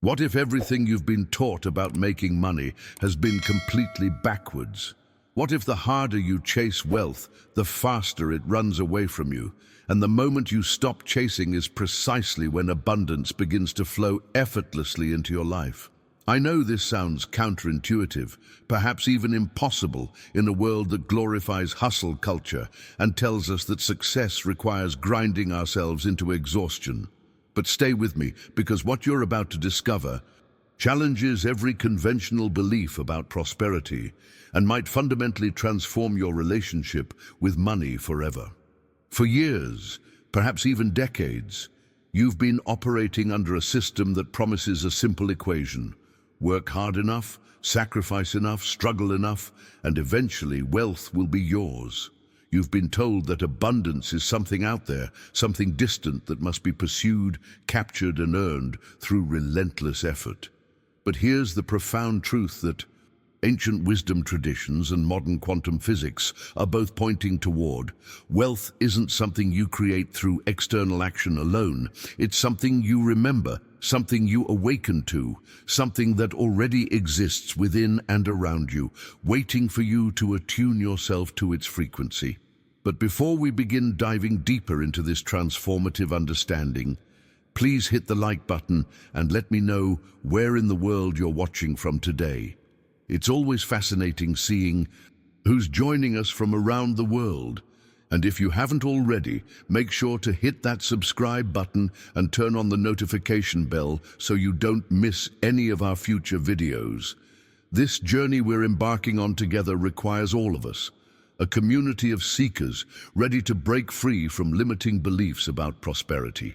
What if everything you've been taught about making money has been completely backwards? What if the harder you chase wealth, the faster it runs away from you, and the moment you stop chasing is precisely when abundance begins to flow effortlessly into your life? I know this sounds counterintuitive, perhaps even impossible in a world that glorifies hustle culture and tells us that success requires grinding ourselves into exhaustion. But stay with me, because what you're about to discover challenges every conventional belief about prosperity and might fundamentally transform your relationship with money forever. For years, perhaps even decades, you've been operating under a system that promises a simple equation: work hard enough, sacrifice enough, struggle enough, and eventually wealth will be yours. You've been told that abundance is something out there, something distant that must be pursued, captured, and earned through relentless effort. But here's the profound truth that ancient wisdom traditions and modern quantum physics are both pointing toward: wealth isn't something you create through external action alone. It's something you remember, something you awaken to, something that already exists within and around you, waiting for you to attune yourself to its frequency. But before we begin diving deeper into this transformative understanding, please hit the like button and let me know where in the world you're watching from today. It's always fascinating seeing who's joining us from around the world. And if you haven't already, make sure to hit that subscribe button and turn on the notification bell so you don't miss any of our future videos. This journey we're embarking on together requires all of us, a community of seekers ready to break free from limiting beliefs about prosperity.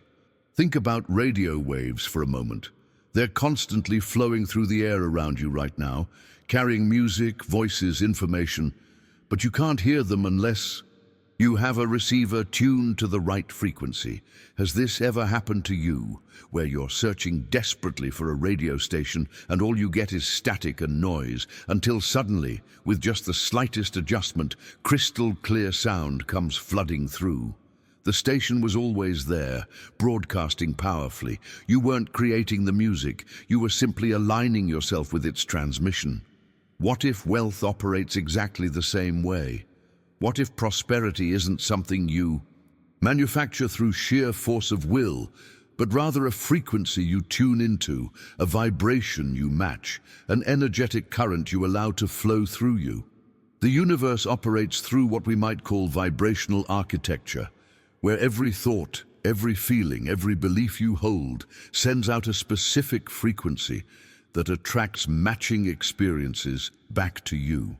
Think about radio waves for a moment. They're constantly flowing through the air around you right now, carrying music, voices, information, but you can't hear them unless you have a receiver tuned to the right frequency. Has this ever happened to you, where you're searching desperately for a radio station and all you get is static and noise, until suddenly, with just the slightest adjustment, crystal clear sound comes flooding through? The station was always there, broadcasting powerfully. You weren't creating the music, you were simply aligning yourself with its transmission. What if wealth operates exactly the same way? What if prosperity isn't something you manufacture through sheer force of will, but rather a frequency you tune into, a vibration you match, an energetic current you allow to flow through you? The universe operates through what we might call vibrational architecture, where every thought, every feeling, every belief you hold sends out a specific frequency that attracts matching experiences back to you.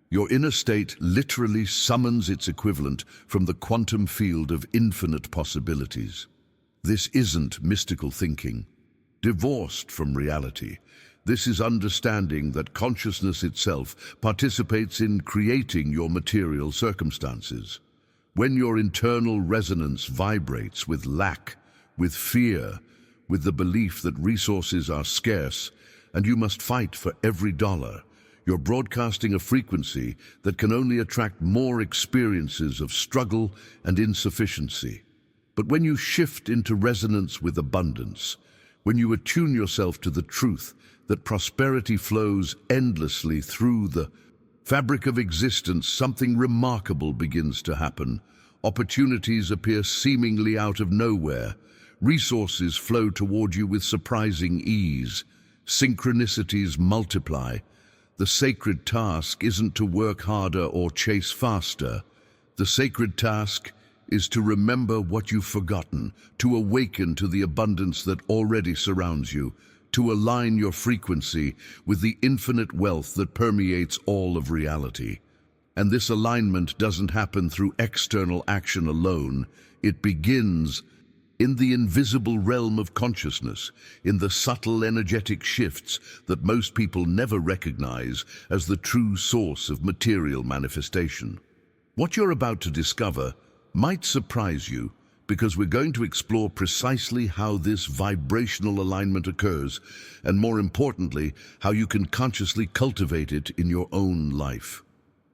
Your inner state literally summons its equivalent from the quantum field of infinite possibilities. This isn't mystical thinking, divorced from reality. This is understanding that consciousness itself participates in creating your material circumstances. When your internal resonance vibrates with lack, with fear, with the belief that resources are scarce and you must fight for every dollar, you're broadcasting a frequency that can only attract more experiences of struggle and insufficiency. But when you shift into resonance with abundance, when you attune yourself to the truth that prosperity flows endlessly through the fabric of existence, something remarkable begins to happen. Opportunities appear seemingly out of nowhere. Resources flow toward you with surprising ease. Synchronicities multiply. The sacred task isn't to work harder or chase faster. The sacred task is to remember what you've forgotten, to awaken to the abundance that already surrounds you, to align your frequency with the infinite wealth that permeates all of reality. And this alignment doesn't happen through external action alone. It begins in the invisible realm of consciousness, in the subtle energetic shifts that most people never recognize as the true source of material manifestation. What you're about to discover might surprise you, because we're going to explore precisely how this vibrational alignment occurs, and more importantly, how you can consciously cultivate it in your own life.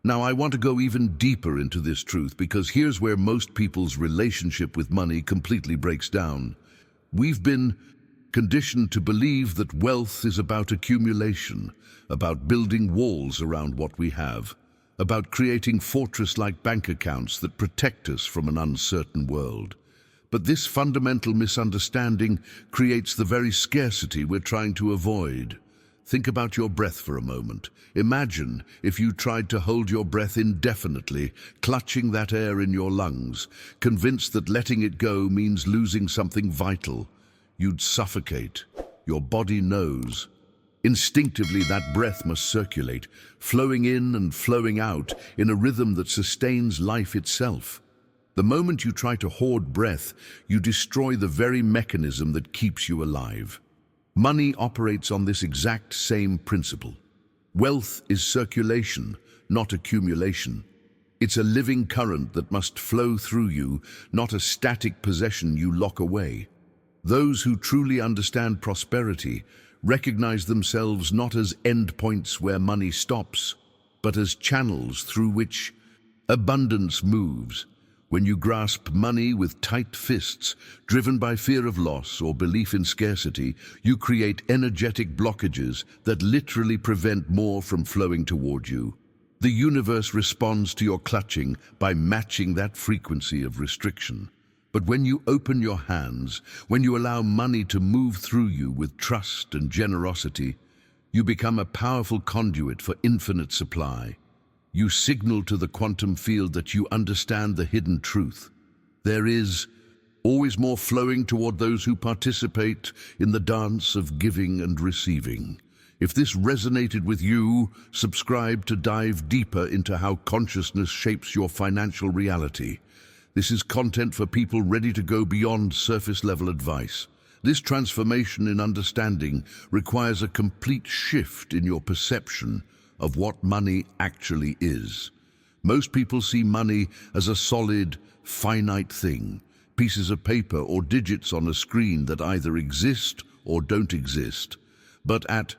Now, I want to go even deeper into this truth, because here's where most people's relationship with money completely breaks down. We've been conditioned to believe that wealth is about accumulation, about building walls around what we have, about creating fortress-like bank accounts that protect us from an uncertain world. But this fundamental misunderstanding creates the very scarcity we're trying to avoid. Think about your breath for a moment. Imagine if you tried to hold your breath indefinitely, clutching that air in your lungs, convinced that letting it go means losing something vital. You'd suffocate. Your body knows. Instinctively, that breath must circulate, flowing in and flowing out in a rhythm that sustains life itself. The moment you try to hoard breath, you destroy the very mechanism that keeps you alive. Money operates on this exact same principle. Wealth is circulation, not accumulation. It's a living current that must flow through you, not a static possession you lock away. Those who truly understand prosperity recognize themselves not as endpoints where money stops, but as channels through which abundance moves. When you grasp money with tight fists, driven by fear of loss or belief in scarcity, you create energetic blockages that literally prevent more from flowing toward you. The universe responds to your clutching by matching that frequency of restriction. But when you open your hands, when you allow money to move through you with trust and generosity, you become a powerful conduit for infinite supply. You signal to the quantum field that you understand the hidden truth. There is always more flowing toward those who participate in the dance of giving and receiving. If this resonated with you, subscribe to dive deeper into how consciousness shapes your financial reality. This is content for people ready to go beyond surface-level advice. This transformation in understanding requires a complete shift in your perception of what money actually is. Most people see money as a solid, finite thing, pieces of paper or digits on a screen that either exist or don't exist. But at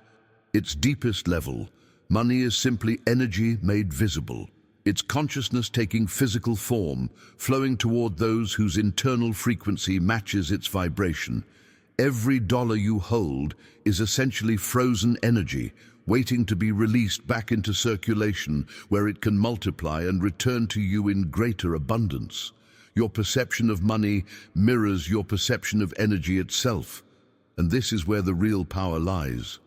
its deepest level, money is simply energy made visible. It's consciousness taking physical form, flowing toward those whose internal frequency matches its vibration. Every dollar you hold is essentially frozen energy, waiting to be released back into circulation where it can multiply and return to you in greater abundance. Your perception of money mirrors your perception of energy itself, and this is where the real power lies.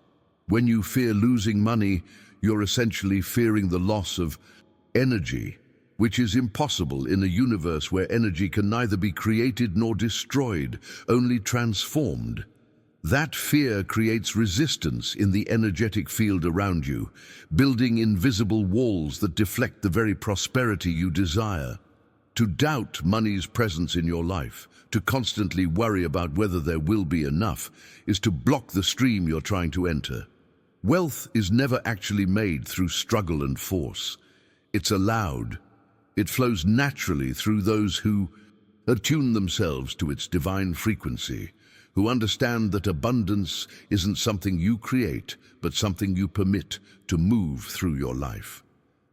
When you fear losing money, you're essentially fearing the loss of energy, which is impossible in a universe where energy can neither be created nor destroyed, only transformed. That fear creates resistance in the energetic field around you, building invisible walls that deflect the very prosperity you desire. To doubt money's presence in your life, to constantly worry about whether there will be enough, is to block the stream you're trying to enter. Wealth is never actually made through struggle and force. It's allowed. It flows naturally through those who attune themselves to its divine frequency, who understand that abundance isn't something you create, but something you permit to move through your life.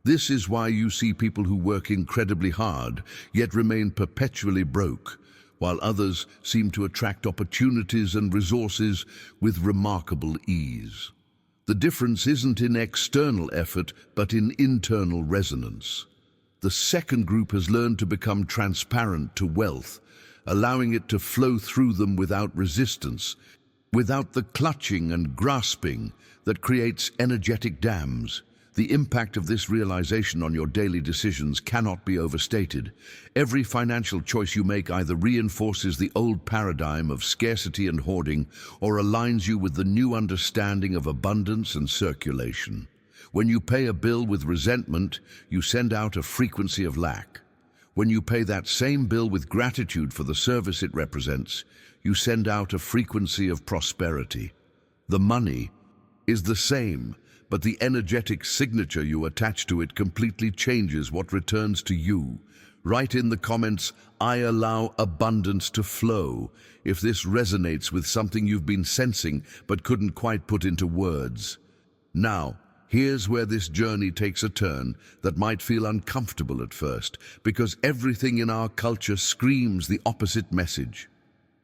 This is why you see people who work incredibly hard, yet remain perpetually broke, while others seem to attract opportunities and resources with remarkable ease. The difference isn't in external effort, but in internal resonance. The second group has learned to become transparent to wealth, allowing it to flow through them without resistance, without the clutching and grasping that creates energetic dams. The impact of this realization on your daily decisions cannot be overstated. Every financial choice you make either reinforces the old paradigm of scarcity and hoarding or aligns you with the new understanding of abundance and circulation. When you pay a bill with resentment, you send out a frequency of lack. When you pay that same bill with gratitude for the service it represents, you send out a frequency of prosperity. The money is the same, but the energetic signature you attach to it completely changes what returns to you. Write in the comments, "I allow abundance to flow," if this resonates with something you've been sensing but couldn't quite put into words. Now, here's where this journey takes a turn that might feel uncomfortable at first, because everything in our culture screams the opposite message.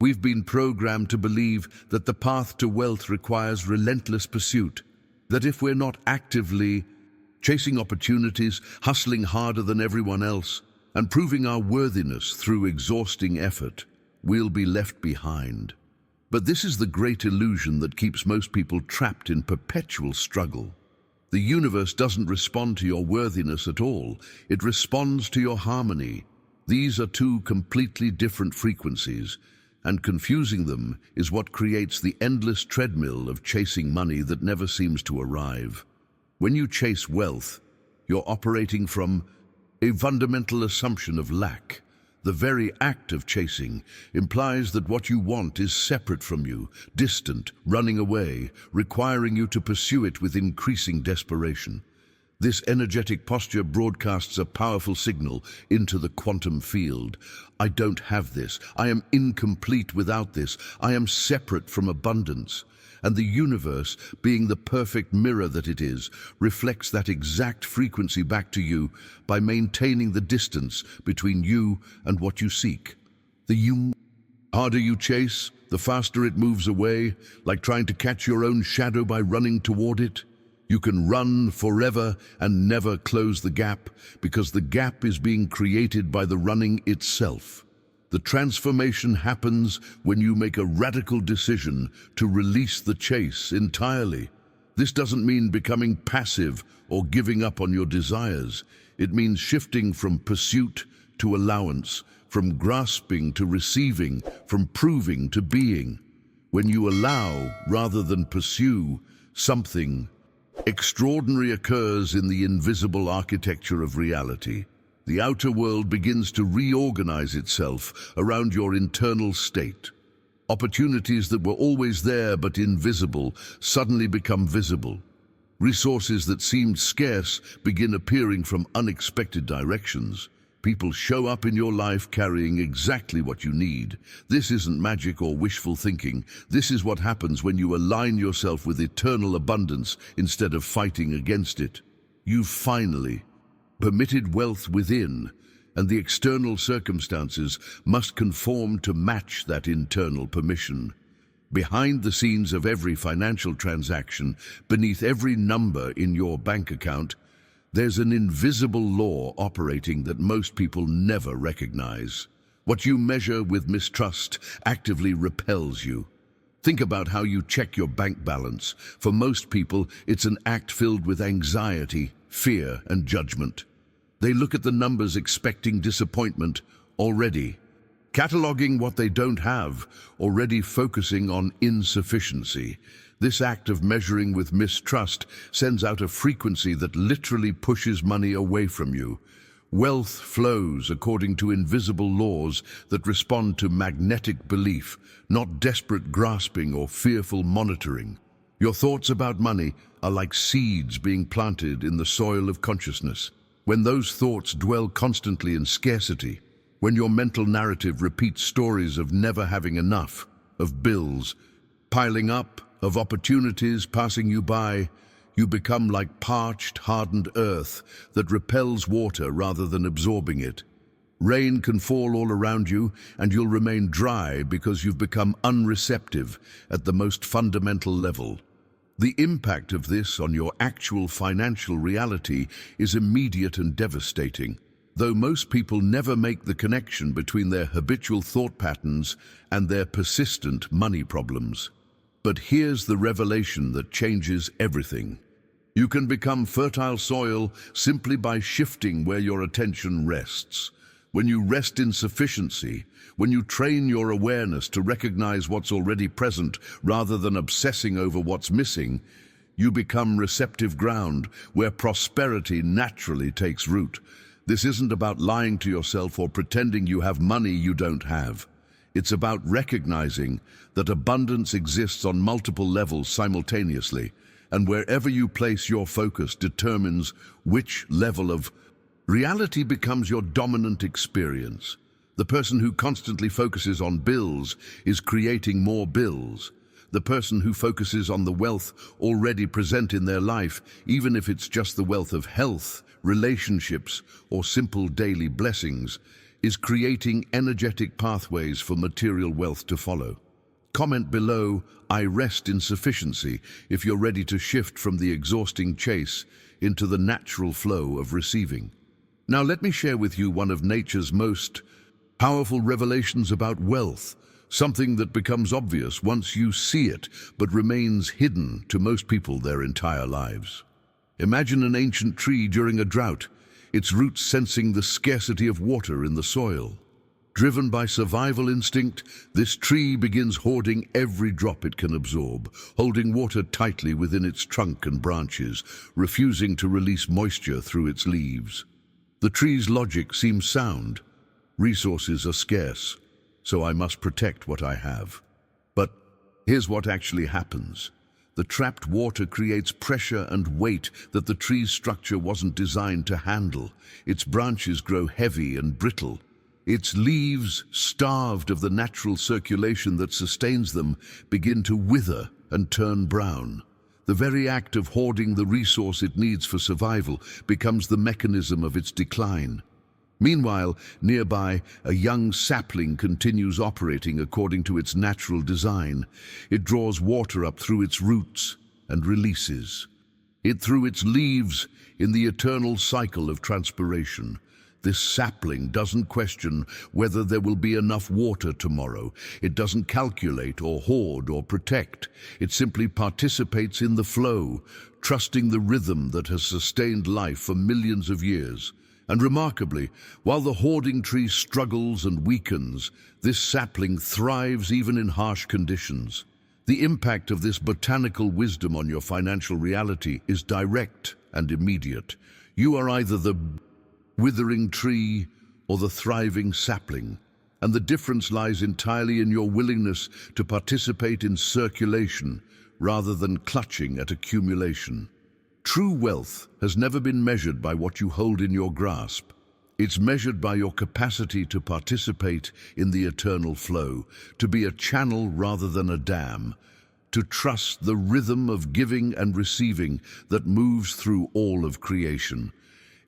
We've been programmed to believe that the path to wealth requires relentless pursuit, that if we're not actively chasing opportunities, hustling harder than everyone else, and proving our worthiness through exhausting effort, we'll be left behind. But this is the great illusion that keeps most people trapped in perpetual struggle. The universe doesn't respond to your worthiness at all. It responds to your harmony. These are two completely different frequencies, and confusing them is what creates the endless treadmill of chasing money that never seems to arrive. When you chase wealth, you're operating from a fundamental assumption of lack. The very act of chasing implies that what you want is separate from you, distant, running away, requiring you to pursue it with increasing desperation. This energetic posture broadcasts a powerful signal into the quantum field. I don't have this. I am incomplete without this. I am separate from abundance. And the universe, being the perfect mirror that it is, reflects that exact frequency back to you by maintaining the distance between you and what you seek. The harder you chase, the faster it moves away, like trying to catch your own shadow by running toward it. You can run forever and never close the gap, because the gap is being created by the running itself. The transformation happens when you make a radical decision to release the chase entirely. This doesn't mean becoming passive or giving up on your desires. It means shifting from pursuit to allowance, from grasping to receiving, from proving to being. When you allow rather than pursue, something extraordinary occurs in the invisible architecture of reality. The outer world begins to reorganize itself around your internal state. Opportunities that were always there but invisible suddenly become visible. Resources that seemed scarce begin appearing from unexpected directions. People show up in your life carrying exactly what you need. This isn't magic or wishful thinking. This is what happens when you align yourself with eternal abundance instead of fighting against it. You've finally permitted wealth within, and the external circumstances must conform to match that internal permission. Behind the scenes of every financial transaction, beneath every number in your bank account, there's an invisible law operating that most people never recognize. What you measure with mistrust actively repels you. Think about how you check your bank balance. For most people, it's an act filled with anxiety, fear, and judgment. They look at the numbers expecting disappointment, already cataloging what they don't have, already focusing on insufficiency. This act of measuring with mistrust sends out a frequency that literally pushes money away from you. Wealth flows according to invisible laws that respond to magnetic belief, not desperate grasping or fearful monitoring. Your thoughts about money are like seeds being planted in the soil of consciousness. When those thoughts dwell constantly in scarcity, when your mental narrative repeats stories of never having enough, of bills piling up, of opportunities passing you by, you become like parched, hardened earth that repels water rather than absorbing it. Rain can fall all around you, and you'll remain dry because you've become unreceptive at the most fundamental level. The impact of this on your actual financial reality is immediate and devastating, though most people never make the connection between their habitual thought patterns and their persistent money problems. But here's the revelation that changes everything. You can become fertile soil simply by shifting where your attention rests. When you rest in sufficiency, when you train your awareness to recognize what's already present rather than obsessing over what's missing, you become receptive ground where prosperity naturally takes root. This isn't about lying to yourself or pretending you have money you don't have. It's about recognizing that abundance exists on multiple levels simultaneously, and wherever you place your focus determines which level of reality becomes your dominant experience. The person who constantly focuses on bills is creating more bills. The person who focuses on the wealth already present in their life, even if it's just the wealth of health, relationships, or simple daily blessings, is creating energetic pathways for material wealth to follow. Comment below, "I rest in sufficiency," if you're ready to shift from the exhausting chase into the natural flow of receiving. Now let me share with you one of nature's most powerful revelations about wealth, something that becomes obvious once you see it, but remains hidden to most people their entire lives. Imagine an ancient tree during a drought, its roots sensing the scarcity of water in the soil. Driven by survival instinct, this tree begins hoarding every drop it can absorb, holding water tightly within its trunk and branches, refusing to release moisture through its leaves. The tree's logic seems sound. Resources are scarce, so I must protect what I have. But here's what actually happens. The trapped water creates pressure and weight that the tree's structure wasn't designed to handle. Its branches grow heavy and brittle. Its leaves, starved of the natural circulation that sustains them, begin to wither and turn brown. The very act of hoarding the resource it needs for survival becomes the mechanism of its decline. Meanwhile, nearby, a young sapling continues operating according to its natural design. It draws water up through its roots and releases it through its leaves in the eternal cycle of transpiration. This sapling doesn't question whether there will be enough water tomorrow. It doesn't calculate or hoard or protect. It simply participates in the flow, trusting the rhythm that has sustained life for millions of years. And remarkably, while the hoarding tree struggles and weakens, this sapling thrives even in harsh conditions. The impact of this botanical wisdom on your financial reality is direct and immediate. You are either the withering tree or the thriving sapling, and the difference lies entirely in your willingness to participate in circulation rather than clutching at accumulation. True wealth has never been measured by what you hold in your grasp. It's measured by your capacity to participate in the eternal flow, to be a channel rather than a dam, to trust the rhythm of giving and receiving that moves through all of creation.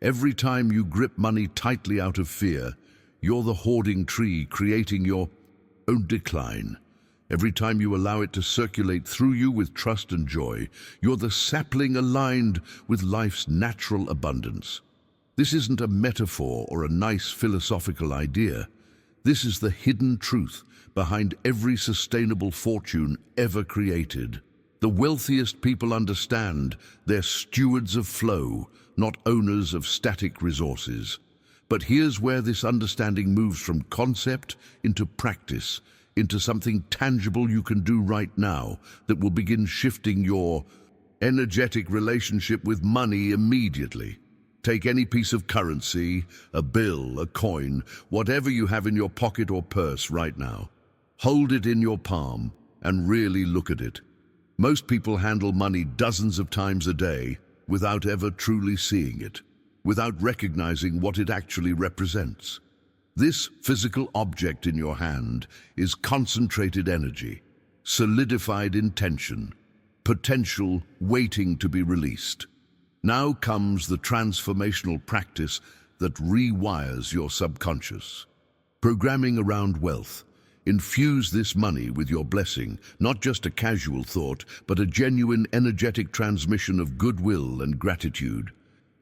Every time you grip money tightly out of fear, you're the hoarding tree creating your own decline. Every time you allow it to circulate through you with trust and joy, you're the sapling aligned with life's natural abundance. This isn't a metaphor or a nice philosophical idea. This is the hidden truth behind every sustainable fortune ever created. The wealthiest people understand they're stewards of flow, not owners of static resources. But here's where this understanding moves from concept into practice, into something tangible you can do right now that will begin shifting your energetic relationship with money immediately. Take any piece of currency, a bill, a coin, whatever you have in your pocket or purse right now. Hold it in your palm and really look at it. Most people handle money dozens of times a day without ever truly seeing it, without recognizing what it actually represents. This physical object in your hand is concentrated energy, solidified intention, potential waiting to be released. Now comes the transformational practice that rewires your subconscious. Programming around wealth. Infuse this money with your blessing, not just a casual thought, but a genuine energetic transmission of goodwill and gratitude.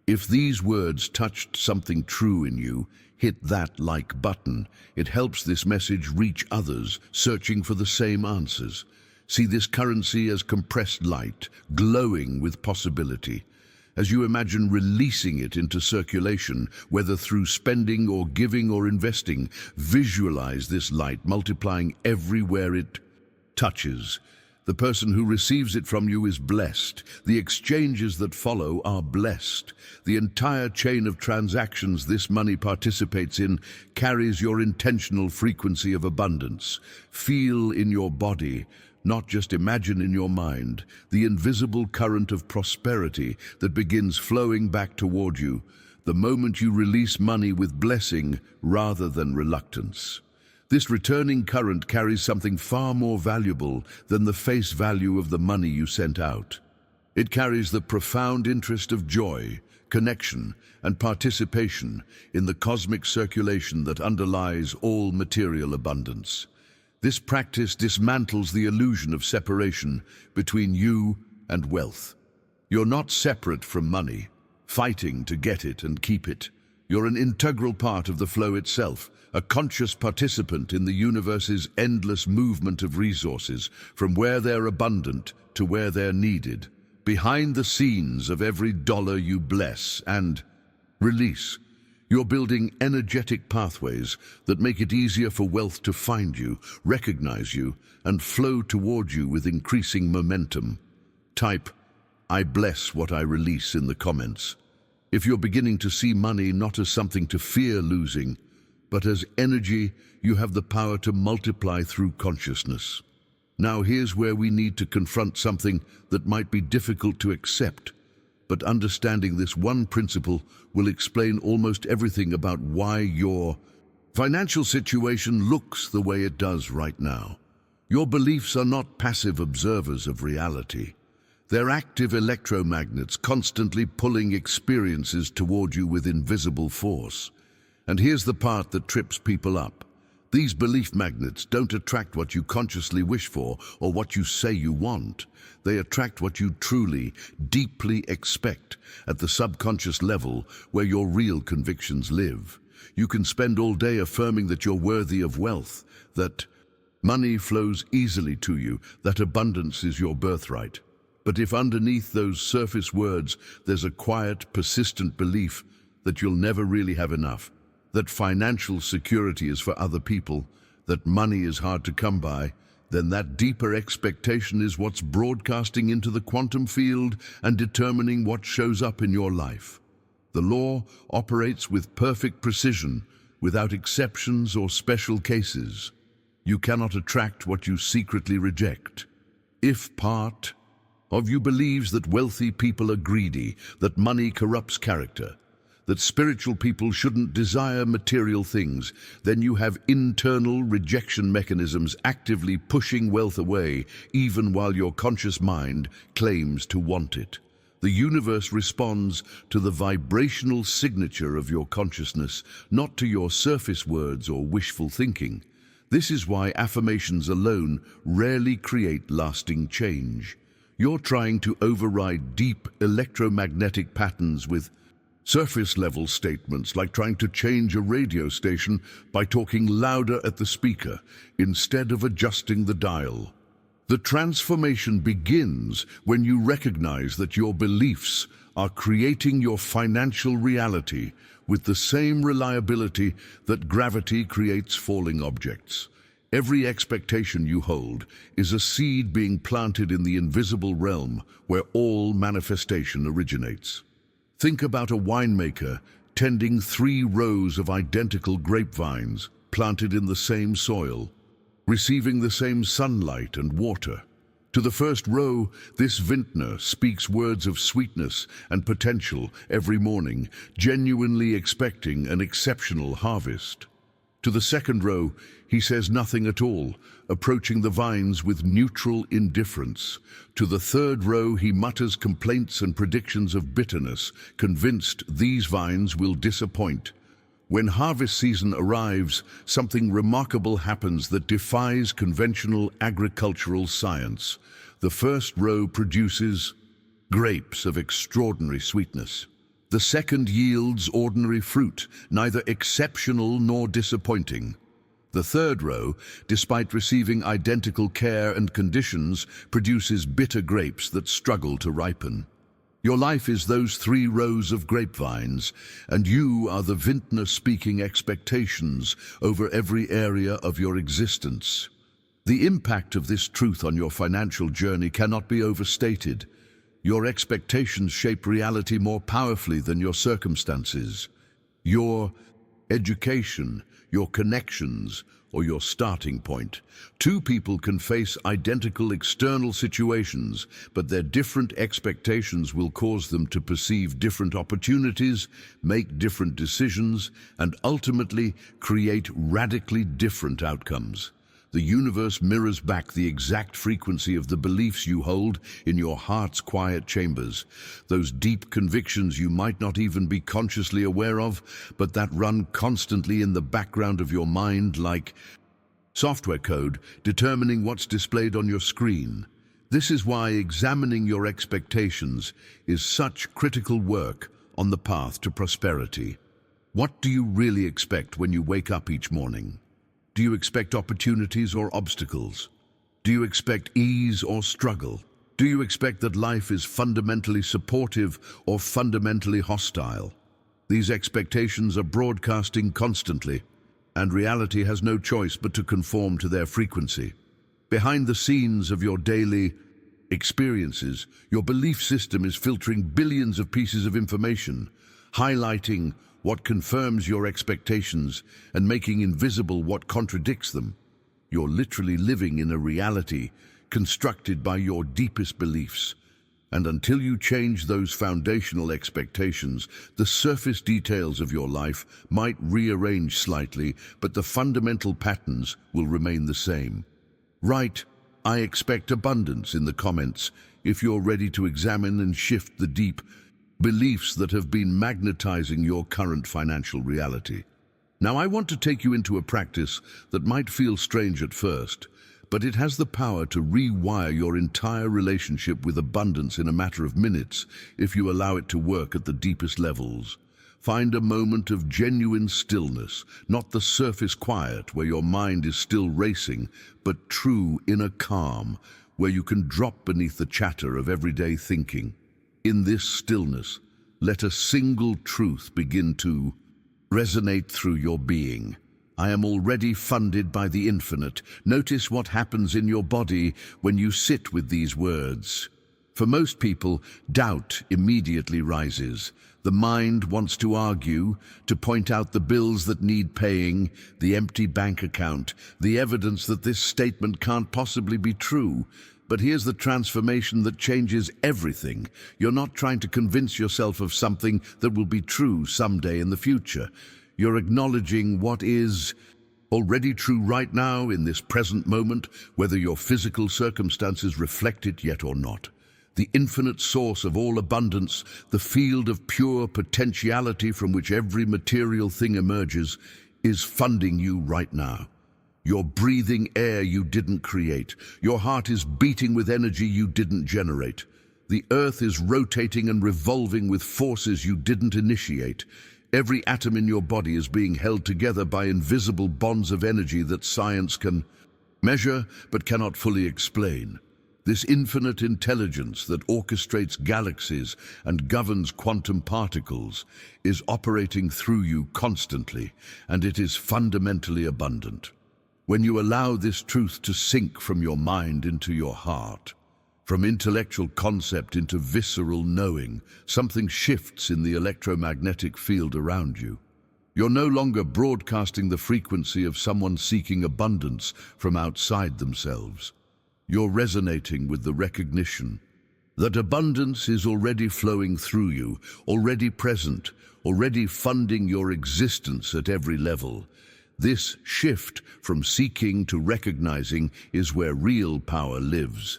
If these words touched something true in you, hit that like button. It helps this message reach others searching for the same answers. See this currency as compressed light, glowing with possibility. As you imagine releasing it into circulation, whether through spending or giving or investing, visualize this light multiplying everywhere it touches. The person who receives it from you is blessed. The exchanges that follow are blessed. The entire chain of transactions this money participates in carries your intentional frequency of abundance. Feel in your body, not just imagine in your mind, the invisible current of prosperity that begins flowing back toward you the moment you release money with blessing rather than reluctance. This returning current carries something far more valuable than the face value of the money you sent out. It carries the profound interest of joy, connection, and participation in the cosmic circulation that underlies all material abundance. This practice dismantles the illusion of separation between you and wealth. You're not separate from money, fighting to get it and keep it. You're an integral part of the flow itself, a conscious participant in the universe's endless movement of resources, from where they're abundant to where they're needed, behind the scenes of every dollar you bless and release. You're building energetic pathways that make it easier for wealth to find you, recognize you, and flow toward you with increasing momentum. Type, "I bless what I release" in the comments. If you're beginning to see money not as something to fear losing, but as energy you have the power to multiply through consciousness. Now here's where we need to confront something that might be difficult to accept, but understanding this one principle will explain almost everything about why your financial situation looks the way it does right now. Your beliefs are not passive observers of reality. They're active electromagnets constantly pulling experiences toward you with invisible force. And here's the part that trips people up. These belief magnets don't attract what you consciously wish for or what you say you want. They attract what you truly, deeply expect at the subconscious level where your real convictions live. You can spend all day affirming that you're worthy of wealth, that money flows easily to you, that abundance is your birthright. But if underneath those surface words there's a quiet, persistent belief that you'll never really have enough, that financial security is for other people, that money is hard to come by, then that deeper expectation is what's broadcasting into the quantum field and determining what shows up in your life. The law operates with perfect precision, without exceptions or special cases. You cannot attract what you secretly reject. If part of you believes that wealthy people are greedy, that money corrupts character, that spiritual people shouldn't desire material things, then you have internal rejection mechanisms actively pushing wealth away, even while your conscious mind claims to want it. The universe responds to the vibrational signature of your consciousness, not to your surface words or wishful thinking. This is why affirmations alone rarely create lasting change. You're trying to override deep electromagnetic patterns with surface-level statements, like trying to change a radio station by talking louder at the speaker instead of adjusting the dial. The transformation begins when you recognize that your beliefs are creating your financial reality with the same reliability that gravity creates falling objects. Every expectation you hold is a seed being planted in the invisible realm where all manifestation originates. Think about a winemaker tending 3 rows of identical grapevines planted in the same soil, receiving the same sunlight and water. To the first row, this vintner speaks words of sweetness and potential every morning, genuinely expecting an exceptional harvest. To the second row, he says nothing at all, approaching the vines with neutral indifference. To the third row, he mutters complaints and predictions of bitterness, convinced these vines will disappoint. When harvest season arrives, something remarkable happens that defies conventional agricultural science. The first row produces grapes of extraordinary sweetness. The second yields ordinary fruit, neither exceptional nor disappointing. The third row, despite receiving identical care and conditions, produces bitter grapes that struggle to ripen. Your life is those 3 rows of grapevines, and you are the vintner speaking expectations over every area of your existence. The impact of this truth on your financial journey cannot be overstated. Your expectations shape reality more powerfully than your circumstances. Your education, your connections, or your starting point. 2 people can face identical external situations, but their different expectations will cause them to perceive different opportunities, make different decisions, and ultimately create radically different outcomes. The universe mirrors back the exact frequency of the beliefs you hold in your heart's quiet chambers, those deep convictions you might not even be consciously aware of, but that run constantly in the background of your mind like software code determining what's displayed on your screen. This is why examining your expectations is such critical work on the path to prosperity. What do you really expect when you wake up each morning? Do you expect opportunities or obstacles? Do you expect ease or struggle? Do you expect that life is fundamentally supportive or fundamentally hostile? These expectations are broadcasting constantly, and reality has no choice but to conform to their frequency. Behind the scenes of your daily experiences, your belief system is filtering billions of pieces of information, highlighting what confirms your expectations and making invisible what contradicts them. You're literally living in a reality constructed by your deepest beliefs. And until you change those foundational expectations, the surface details of your life might rearrange slightly, but the fundamental patterns will remain the same. Write, "I expect abundance" in the comments if you're ready to examine and shift the deep beliefs that have been magnetizing your current financial reality. Now, I want to take you into a practice that might feel strange at first, but it has the power to rewire your entire relationship with abundance in a matter of minutes if you allow it to work at the deepest levels. Find a moment of genuine stillness, not the surface quiet where your mind is still racing, but true inner calm, where you can drop beneath the chatter of everyday thinking. In this stillness, let a single truth begin to resonate through your being. I am already funded by the infinite. Notice what happens in your body when you sit with these words. For most people, doubt immediately rises. The mind wants to argue, to point out the bills that need paying, the empty bank account, the evidence that this statement can't possibly be true. But here's the transformation that changes everything. You're not trying to convince yourself of something that will be true someday in the future. You're acknowledging what is already true right now in this present moment, whether your physical circumstances reflect it yet or not. The infinite source of all abundance, the field of pure potentiality from which every material thing emerges, is funding you right now. You're breathing air you didn't create. Your heart is beating with energy you didn't generate. The earth is rotating and revolving with forces you didn't initiate. Every atom in your body is being held together by invisible bonds of energy that science can measure but cannot fully explain. This infinite intelligence that orchestrates galaxies and governs quantum particles is operating through you constantly, and it is fundamentally abundant. When you allow this truth to sink from your mind into your heart, from intellectual concept into visceral knowing, something shifts in the electromagnetic field around you. You're no longer broadcasting the frequency of someone seeking abundance from outside themselves. You're resonating with the recognition that abundance is already flowing through you, already present, already funding your existence at every level. This shift from seeking to recognizing is where real power lives.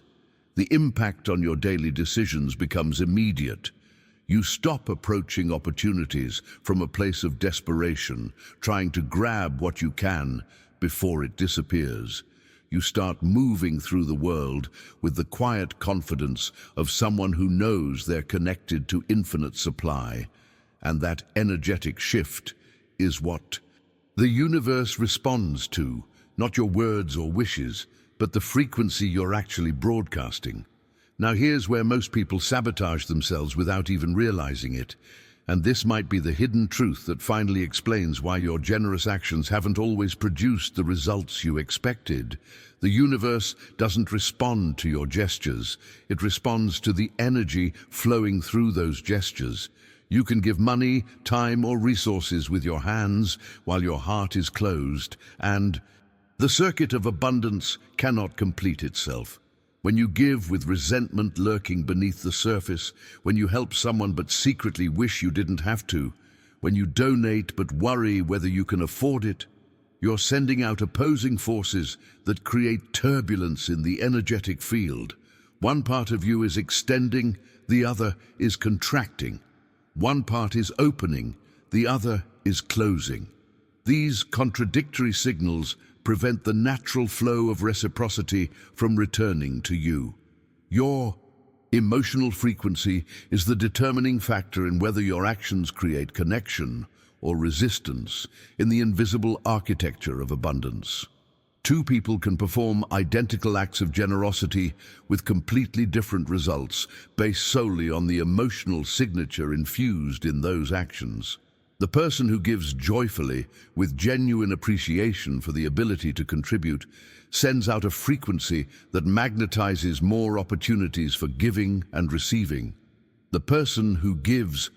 The impact on your daily decisions becomes immediate. You stop approaching opportunities from a place of desperation, trying to grab what you can before it disappears. You start moving through the world with the quiet confidence of someone who knows they're connected to infinite supply. And that energetic shift is what the universe responds to, not your words or wishes, but the frequency you're actually broadcasting. Now here's where most people sabotage themselves without even realizing it. And this might be the hidden truth that finally explains why your generous actions haven't always produced the results you expected. The universe doesn't respond to your gestures. It responds to the energy flowing through those gestures. You can give money, time, or resources with your hands while your heart is closed, and the circuit of abundance cannot complete itself. When you give with resentment lurking beneath the surface, when you help someone but secretly wish you didn't have to, when you donate but worry whether you can afford it, You're sending out opposing forces that create turbulence in the energetic field. One part of you is extending, the other is contracting. One part is opening, the other is closing. These contradictory signals prevent the natural flow of reciprocity from returning to you. Your emotional frequency is the determining factor in whether your actions create connection or resistance in the invisible architecture of abundance. Two people can perform identical acts of generosity with completely different results based solely on the emotional signature infused in those actions. The person who gives joyfully, with genuine appreciation for the ability to contribute, sends out a frequency that magnetizes more opportunities for giving and receiving. The person who gives,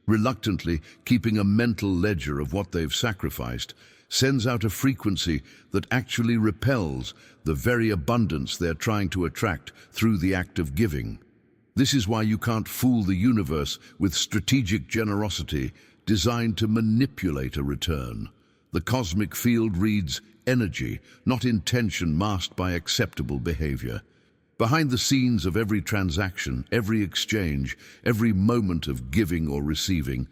reluctantly keeping a mental ledger of what they've sacrificed, sends out a frequency that actually repels the very abundance they're trying to attract through the act of giving. This is why you can't fool the universe with strategic generosity designed to manipulate a return. The cosmic field reads energy, not intention masked by acceptable behavior. Behind the scenes of every transaction, every exchange, every moment of giving or receiving,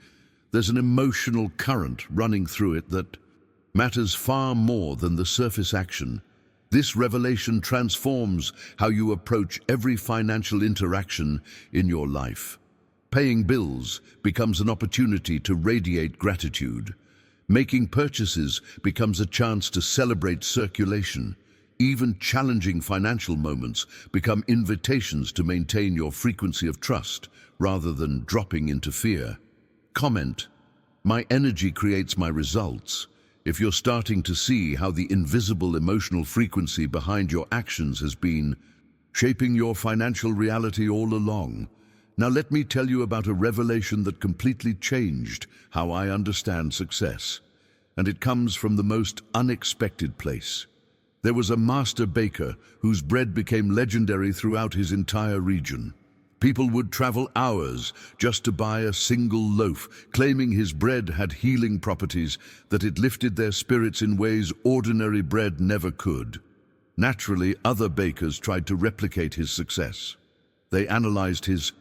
there's an emotional current running through it that matters far more than the surface action. This revelation transforms how you approach every financial interaction in your life. Paying bills becomes an opportunity to radiate gratitude. Making purchases becomes a chance to celebrate circulation. Even challenging financial moments become invitations to maintain your frequency of trust rather than dropping into fear. Comment: my energy creates my results. If you're starting to see how the invisible emotional frequency behind your actions has been shaping your financial reality all along, now let me tell you about a revelation that completely changed how I understand success. And it comes from the most unexpected place. There was a master baker whose bread became legendary throughout his entire region. People would travel hours just to buy a single loaf, claiming his bread had healing properties, that it lifted their spirits in ways ordinary bread never could. Naturally, other bakers tried to replicate his success. They analyzed his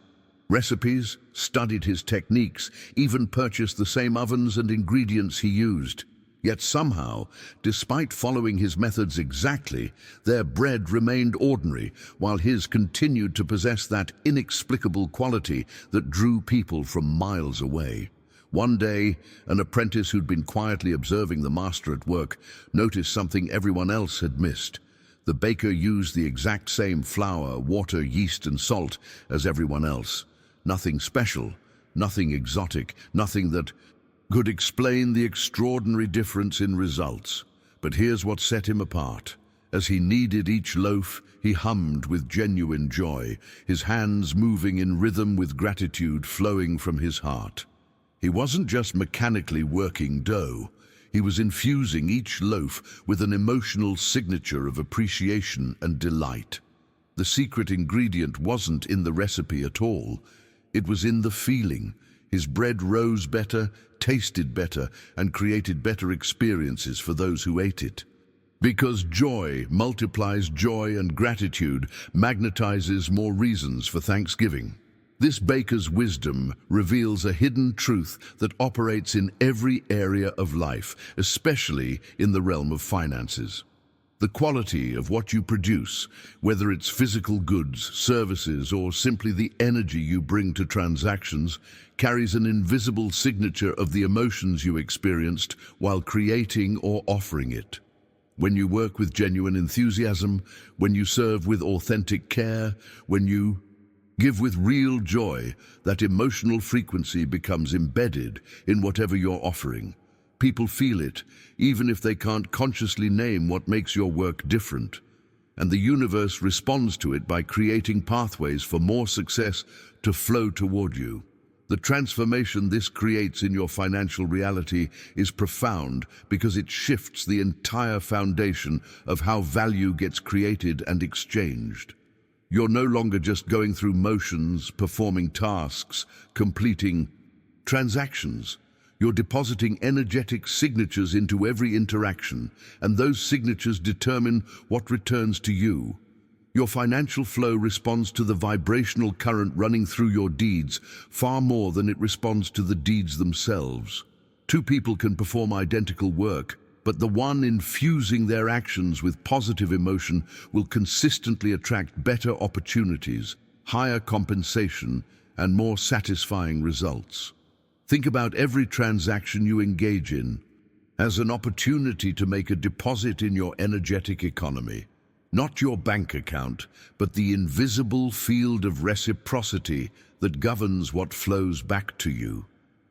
recipes, studied his techniques, even purchased the same ovens and ingredients he used. Yet somehow, despite following his methods exactly, their bread remained ordinary, while his continued to possess that inexplicable quality that drew people from miles away. One day, an apprentice who'd been quietly observing the master at work noticed something everyone else had missed. The baker used the exact same flour, water, yeast, and salt as everyone else. Nothing special, nothing exotic, nothing that could explain the extraordinary difference in results. But here's what set him apart. As he kneaded each loaf, he hummed with genuine joy, his hands moving in rhythm with gratitude flowing from his heart. He wasn't just mechanically working dough. He was infusing each loaf with an emotional signature of appreciation and delight. The secret ingredient wasn't in the recipe at all. It was in the feeling. His bread rose better, tasted better, and created better experiences for those who ate it. Because joy multiplies joy, and gratitude magnetizes more reasons for thanksgiving. This baker's wisdom reveals a hidden truth that operates in every area of life, especially in the realm of finances. The quality of what you produce, whether it's physical goods, services, or simply the energy you bring to transactions, carries an invisible signature of the emotions you experienced while creating or offering it. When you work with genuine enthusiasm, when you serve with authentic care, when you give with real joy, that emotional frequency becomes embedded in whatever you're offering. People feel it, even if they can't consciously name what makes your work different. And the universe responds to it by creating pathways for more success to flow toward you. The transformation this creates in your financial reality is profound because it shifts the entire foundation of how value gets created and exchanged. You're no longer just going through motions, performing tasks, completing transactions. You're depositing energetic signatures into every interaction, and those signatures determine what returns to you. Your financial flow responds to the vibrational current running through your deeds far more than it responds to the deeds themselves. Two people can perform identical work, but the one infusing their actions with positive emotion will consistently attract better opportunities, higher compensation, and more satisfying results. Think about every transaction you engage in as an opportunity to make a deposit in your energetic economy. Not your bank account, but the invisible field of reciprocity that governs what flows back to you.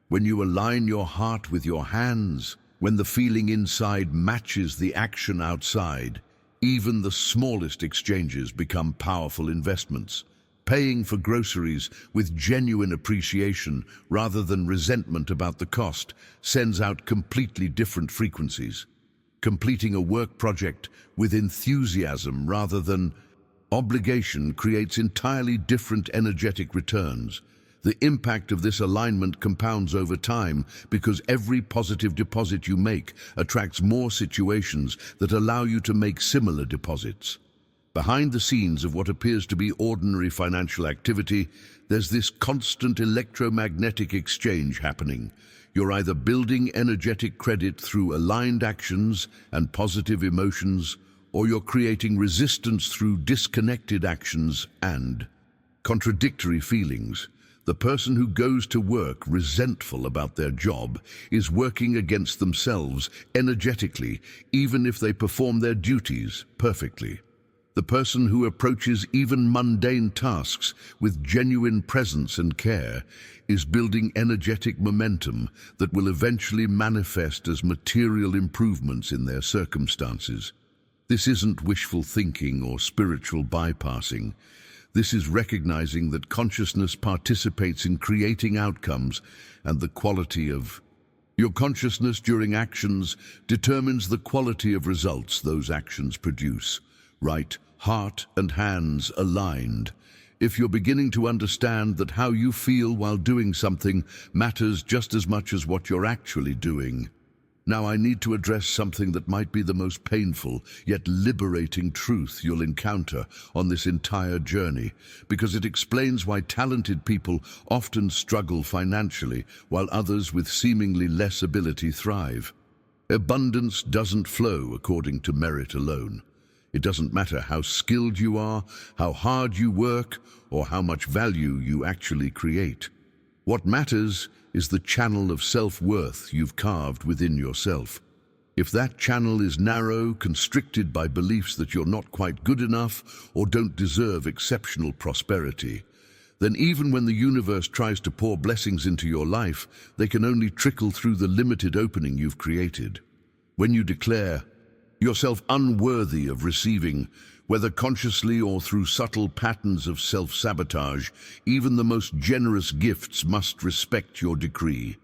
When you align your heart with your hands, when the feeling inside matches the action outside, even the smallest exchanges become powerful investments. Paying for groceries with genuine appreciation rather than resentment about the cost sends out completely different frequencies. Completing a work project with enthusiasm rather than obligation creates entirely different energetic returns. The impact of this alignment compounds over time because every positive deposit you make attracts more situations that allow you to make similar deposits. Behind the scenes of what appears to be ordinary financial activity, there's this constant electromagnetic exchange happening. You're either building energetic credit through aligned actions and positive emotions, or you're creating resistance through disconnected actions and contradictory feelings. The person who goes to work resentful about their job is working against themselves energetically, even if they perform their duties perfectly. The person who approaches even mundane tasks with genuine presence and care is building energetic momentum that will eventually manifest as material improvements in their circumstances. This isn't wishful thinking or spiritual bypassing. This is recognizing that consciousness participates in creating outcomes, and the quality of your consciousness during actions determines the quality of results those actions produce. Right, heart and hands aligned. If you're beginning to understand that how you feel while doing something matters just as much as what you're actually doing. Now I need to address something that might be the most painful yet liberating truth you'll encounter on this entire journey, because it explains why talented people often struggle financially while others with seemingly less ability thrive. Abundance doesn't flow according to merit alone. It doesn't matter how skilled you are, how hard you work, or how much value you actually create. What matters is the channel of self-worth you've carved within yourself. If that channel is narrow, constricted by beliefs that you're not quite good enough or don't deserve exceptional prosperity, then even when the universe tries to pour blessings into your life, they can only trickle through the limited opening you've created. When you declare yourself unworthy of receiving, whether consciously or through subtle patterns of self-sabotage, even the most generous gifts must respect your decree.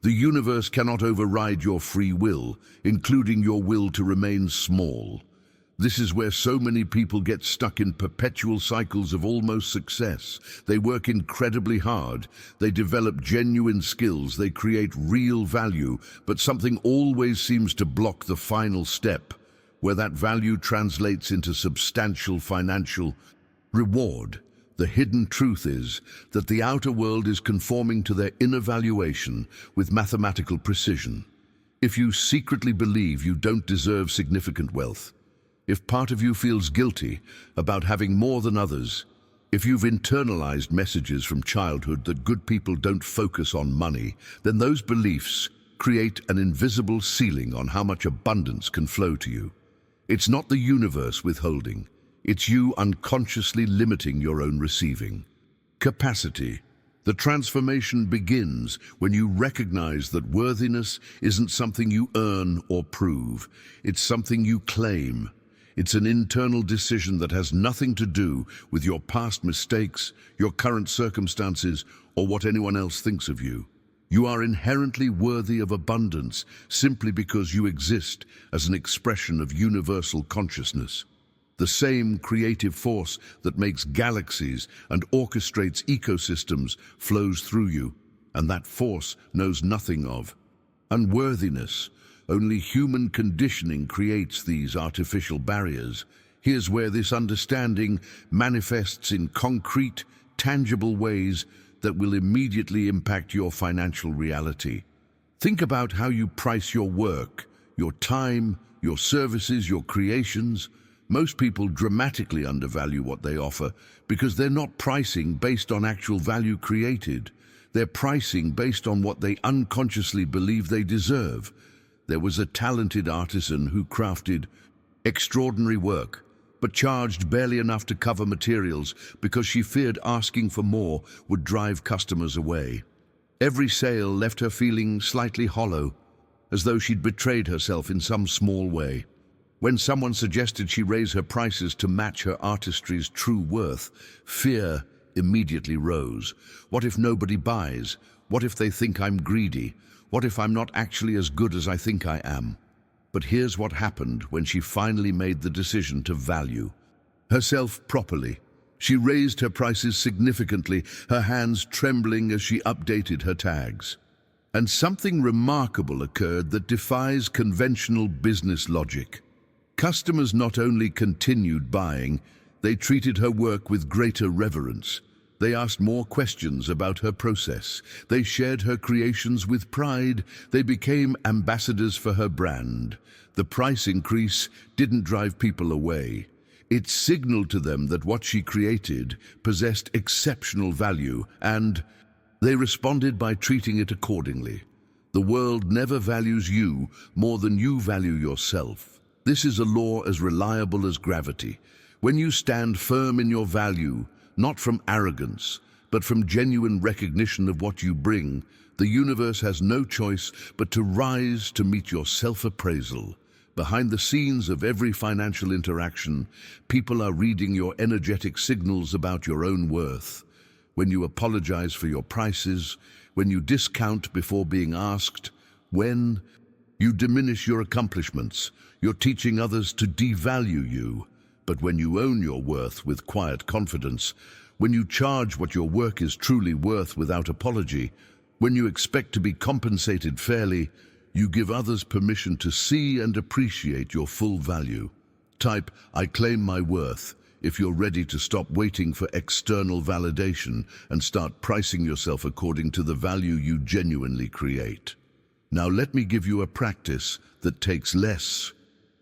The universe cannot override your free will, including your will to remain small. This is where so many people get stuck in perpetual cycles of almost success. They work incredibly hard, they develop genuine skills, they create real value, but something always seems to block the final step, where that value translates into substantial financial reward. The hidden truth is that the outer world is conforming to their inner valuation with mathematical precision. If you secretly believe you don't deserve significant wealth, if part of you feels guilty about having more than others, if you've internalized messages from childhood that good people don't focus on money, then those beliefs create an invisible ceiling on how much abundance can flow to you. It's not the universe withholding, it's you unconsciously limiting your own receiving capacity. The transformation begins when you recognize that worthiness isn't something you earn or prove, it's something you claim. It's an internal decision that has nothing to do with your past mistakes, your current circumstances, or what anyone else thinks of you. You are inherently worthy of abundance simply because you exist as an expression of universal consciousness. The same creative force that makes galaxies and orchestrates ecosystems flows through you, and that force knows nothing of Unworthiness. Only human conditioning creates these artificial barriers. Here's where this understanding manifests in concrete, tangible ways that will immediately impact your financial reality. Think about how you price your work, your time, your services, your creations. Most people dramatically undervalue what they offer because they're not pricing based on actual value created. They're pricing based on what they unconsciously believe they deserve. There was a talented artisan who crafted extraordinary work, but charged barely enough to cover materials because she feared asking for more would drive customers away. Every sale left her feeling slightly hollow, as though she'd betrayed herself in some small way. When someone suggested she raise her prices to match her artistry's true worth, fear immediately rose. What if nobody buys? What if they think I'm greedy? What if I'm not actually as good as I think I am? But here's what happened when she finally made the decision to value herself properly. She raised her prices significantly, her hands trembling as she updated her tags. And something remarkable occurred that defies conventional business logic. Customers not only continued buying, they treated her work with greater reverence. They asked more questions about her process. They shared her creations with pride. They became ambassadors for her brand. The price increase didn't drive people away. It signaled to them that what she created possessed exceptional value, and they responded by treating it accordingly. The world never values you more than you value yourself. This is a law as reliable as gravity. When you stand firm in your value, not from arrogance, but from genuine recognition of what you bring, the universe has no choice but to rise to meet your self-appraisal. Behind the scenes of every financial interaction, people are reading your energetic signals about your own worth. When you apologize for your prices, when you discount before being asked, when you diminish your accomplishments, you're teaching others to devalue you. But when you own your worth with quiet confidence, when you charge what your work is truly worth without apology, when you expect to be compensated fairly, you give others permission to see and appreciate your full value. Type, "I claim my worth," if you're ready to stop waiting for external validation and start pricing yourself according to the value you genuinely create. Now let me give you a practice that takes less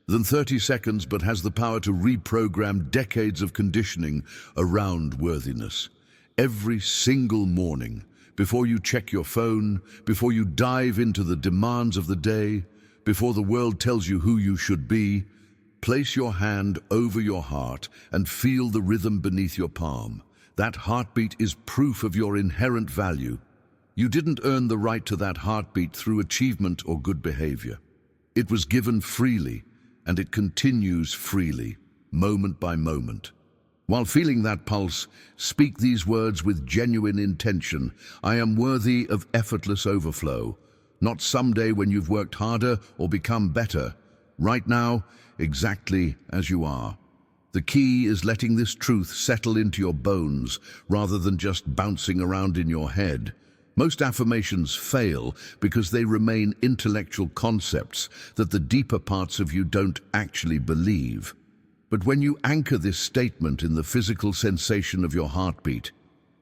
than 30 seconds but has the power to reprogram decades of conditioning around worthiness. Every single morning, before you check your phone, before you dive into the demands of the day, before the world tells you who you should be, place your hand over your heart and feel the rhythm beneath your palm. That heartbeat is proof of your inherent value. You didn't earn the right to that heartbeat through achievement or good behavior. It was given freely, and it continues freely, moment by moment. While feeling that pulse, speak these words with genuine intention. I am worthy of effortless overflow, not someday when you've worked harder or become better. Right now, exactly as you are. The key is letting this truth settle into your bones rather than just bouncing around in your head. Most affirmations fail because they remain intellectual concepts that the deeper parts of you don't actually believe. But when you anchor this statement in the physical sensation of your heartbeat,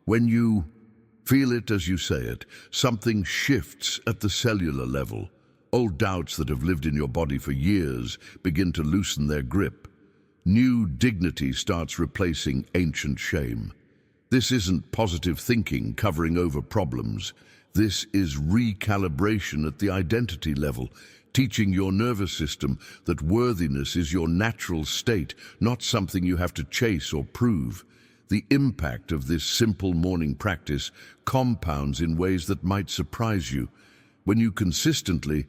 when you feel it as you say it, something shifts at the cellular level. Old doubts that have lived in your body for years begin to loosen their grip. New dignity starts replacing ancient shame. This isn't positive thinking covering over problems. This is recalibration at the identity level, teaching your nervous system that worthiness is your natural state, not something you have to chase or prove. The impact of this simple morning practice compounds in ways that might surprise you. When you consistently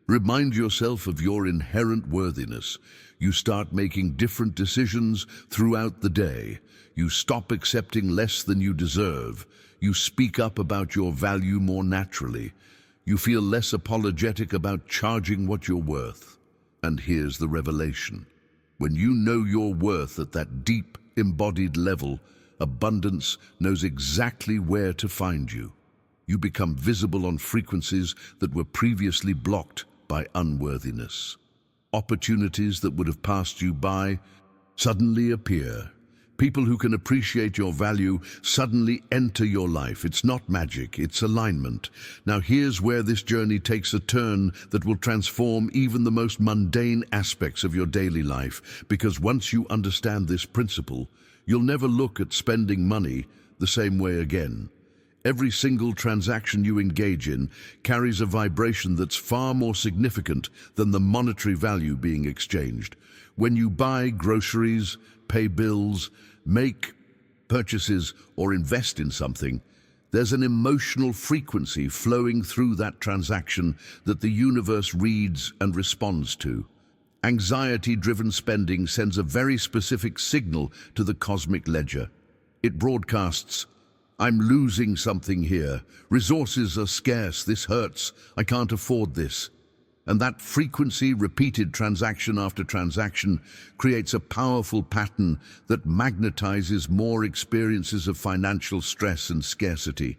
remind yourself of your inherent worthiness, you start making different decisions throughout the day. You stop accepting less than you deserve. You speak up about your value more naturally. You feel less apologetic about charging what you're worth. And here's the revelation. When you know your worth at that deep, embodied level, abundance knows exactly where to find you. You become visible on frequencies that were previously blocked by unworthiness. Opportunities that would have passed you by suddenly appear. People who can appreciate your value suddenly enter your life. It's not magic, it's alignment. Now here's where this journey takes a turn that will transform even the most mundane aspects of your daily life, because once you understand this principle, you'll never look at spending money the same way again. Every single transaction you engage in carries a vibration that's far more significant than the monetary value being exchanged. When you buy groceries, pay bills, make purchases, or invest in something, there's an emotional frequency flowing through that transaction that the universe reads and responds to. Anxiety-driven spending sends a very specific signal to the cosmic ledger. It broadcasts, "I'm losing something here. Resources are scarce. This hurts. I can't afford this." And that frequency, repeated transaction after transaction, creates a powerful pattern that magnetizes more experiences of financial stress and scarcity.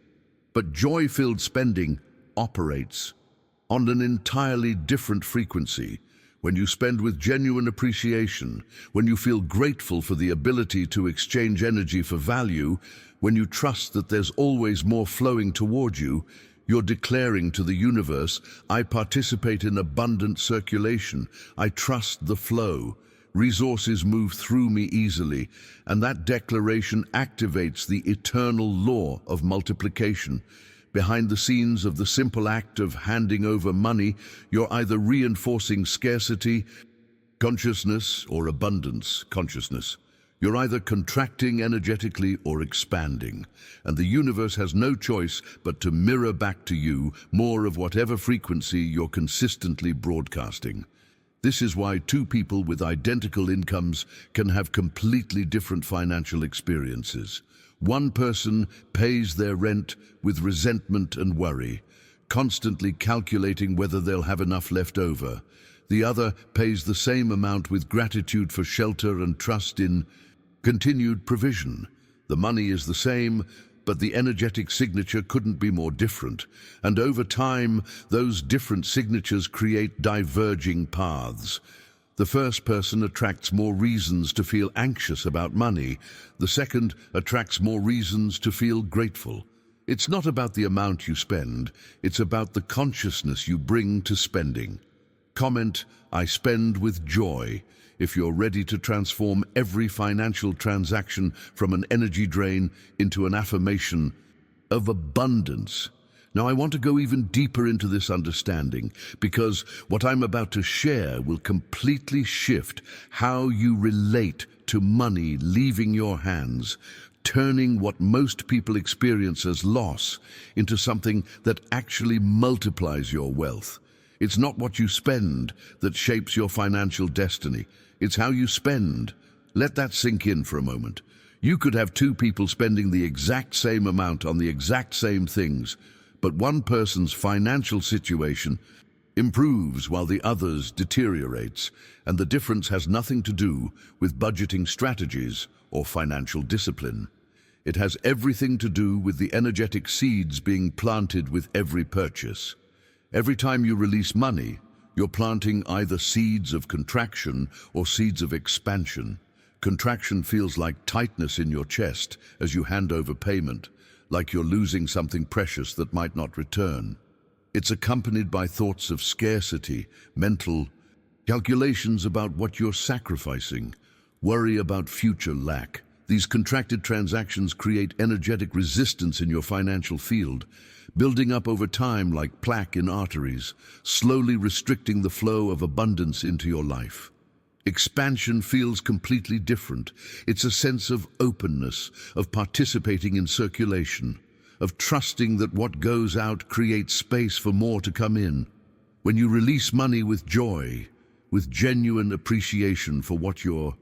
But joy-filled spending operates on an entirely different frequency. When you spend with genuine appreciation, when you feel grateful for the ability to exchange energy for value, when you trust that there's always more flowing toward you, you're declaring to the universe, "I participate in abundant circulation. I trust the flow. Resources move through me easily." And that declaration activates the eternal law of multiplication. Behind the scenes of the simple act of handing over money, you're either reinforcing scarcity consciousness or abundance consciousness. You're either contracting energetically or expanding, and the universe has no choice but to mirror back to you more of whatever frequency you're consistently broadcasting. This is why two people with identical incomes can have completely different financial experiences. One person pays their rent with resentment and worry, constantly calculating whether they'll have enough left over. The other pays the same amount with gratitude for shelter and trust in continued provision. The money is the same, but the energetic signature couldn't be more different. And over time, those different signatures create diverging paths. The first person attracts more reasons to feel anxious about money. The second attracts more reasons to feel grateful. It's not about the amount you spend, it's about the consciousness you bring to spending. Comment, "I spend with joy," if you're ready to transform every financial transaction from an energy drain into an affirmation of abundance. Now, I want to go even deeper into this understanding, because what I'm about to share will completely shift how you relate to money leaving your hands, turning what most people experience as loss into something that actually multiplies your wealth. It's not what you spend that shapes your financial destiny. It's how you spend. Let that sink in for a moment. You could have two people spending the exact same amount on the exact same things, but one person's financial situation improves while the other's deteriorates, and the difference has nothing to do with budgeting strategies or financial discipline. It has everything to do with the energetic seeds being planted with every purchase. Every time you release money, you're planting either seeds of contraction or seeds of expansion. Contraction feels like tightness in your chest as you hand over payment, like you're losing something precious that might not return. It's accompanied by thoughts of scarcity, mental calculations about what you're sacrificing, worry about future lack. These contracted transactions create energetic resistance in your financial field, building up over time like plaque in arteries, slowly restricting the flow of abundance into your life. Expansion feels completely different. It's a sense of openness, of participating in circulation, of trusting that what goes out creates space for more to come in. When you release money with joy, with genuine appreciation for what you're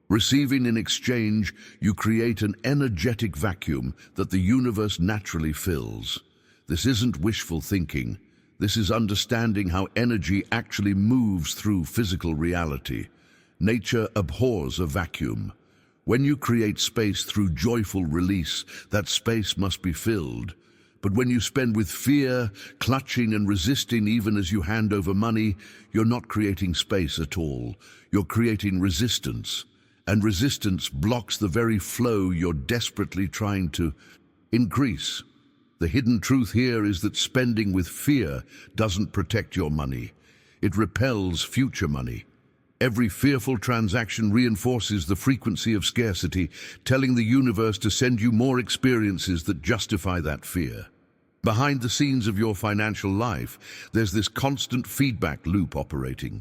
receiving in exchange, you create an energetic vacuum that the universe naturally fills. This isn't wishful thinking. This is understanding how energy actually moves through physical reality. Nature abhors a vacuum. When you create space through joyful release, that space must be filled. But when you spend with fear, clutching and resisting even as you hand over money, you're not creating space at all. You're creating resistance. And resistance blocks the very flow you're desperately trying to increase. The hidden truth here is that spending with fear doesn't protect your money. It repels future money. Every fearful transaction reinforces the frequency of scarcity, telling the universe to send you more experiences that justify that fear. Behind the scenes of your financial life, there's this constant feedback loop operating.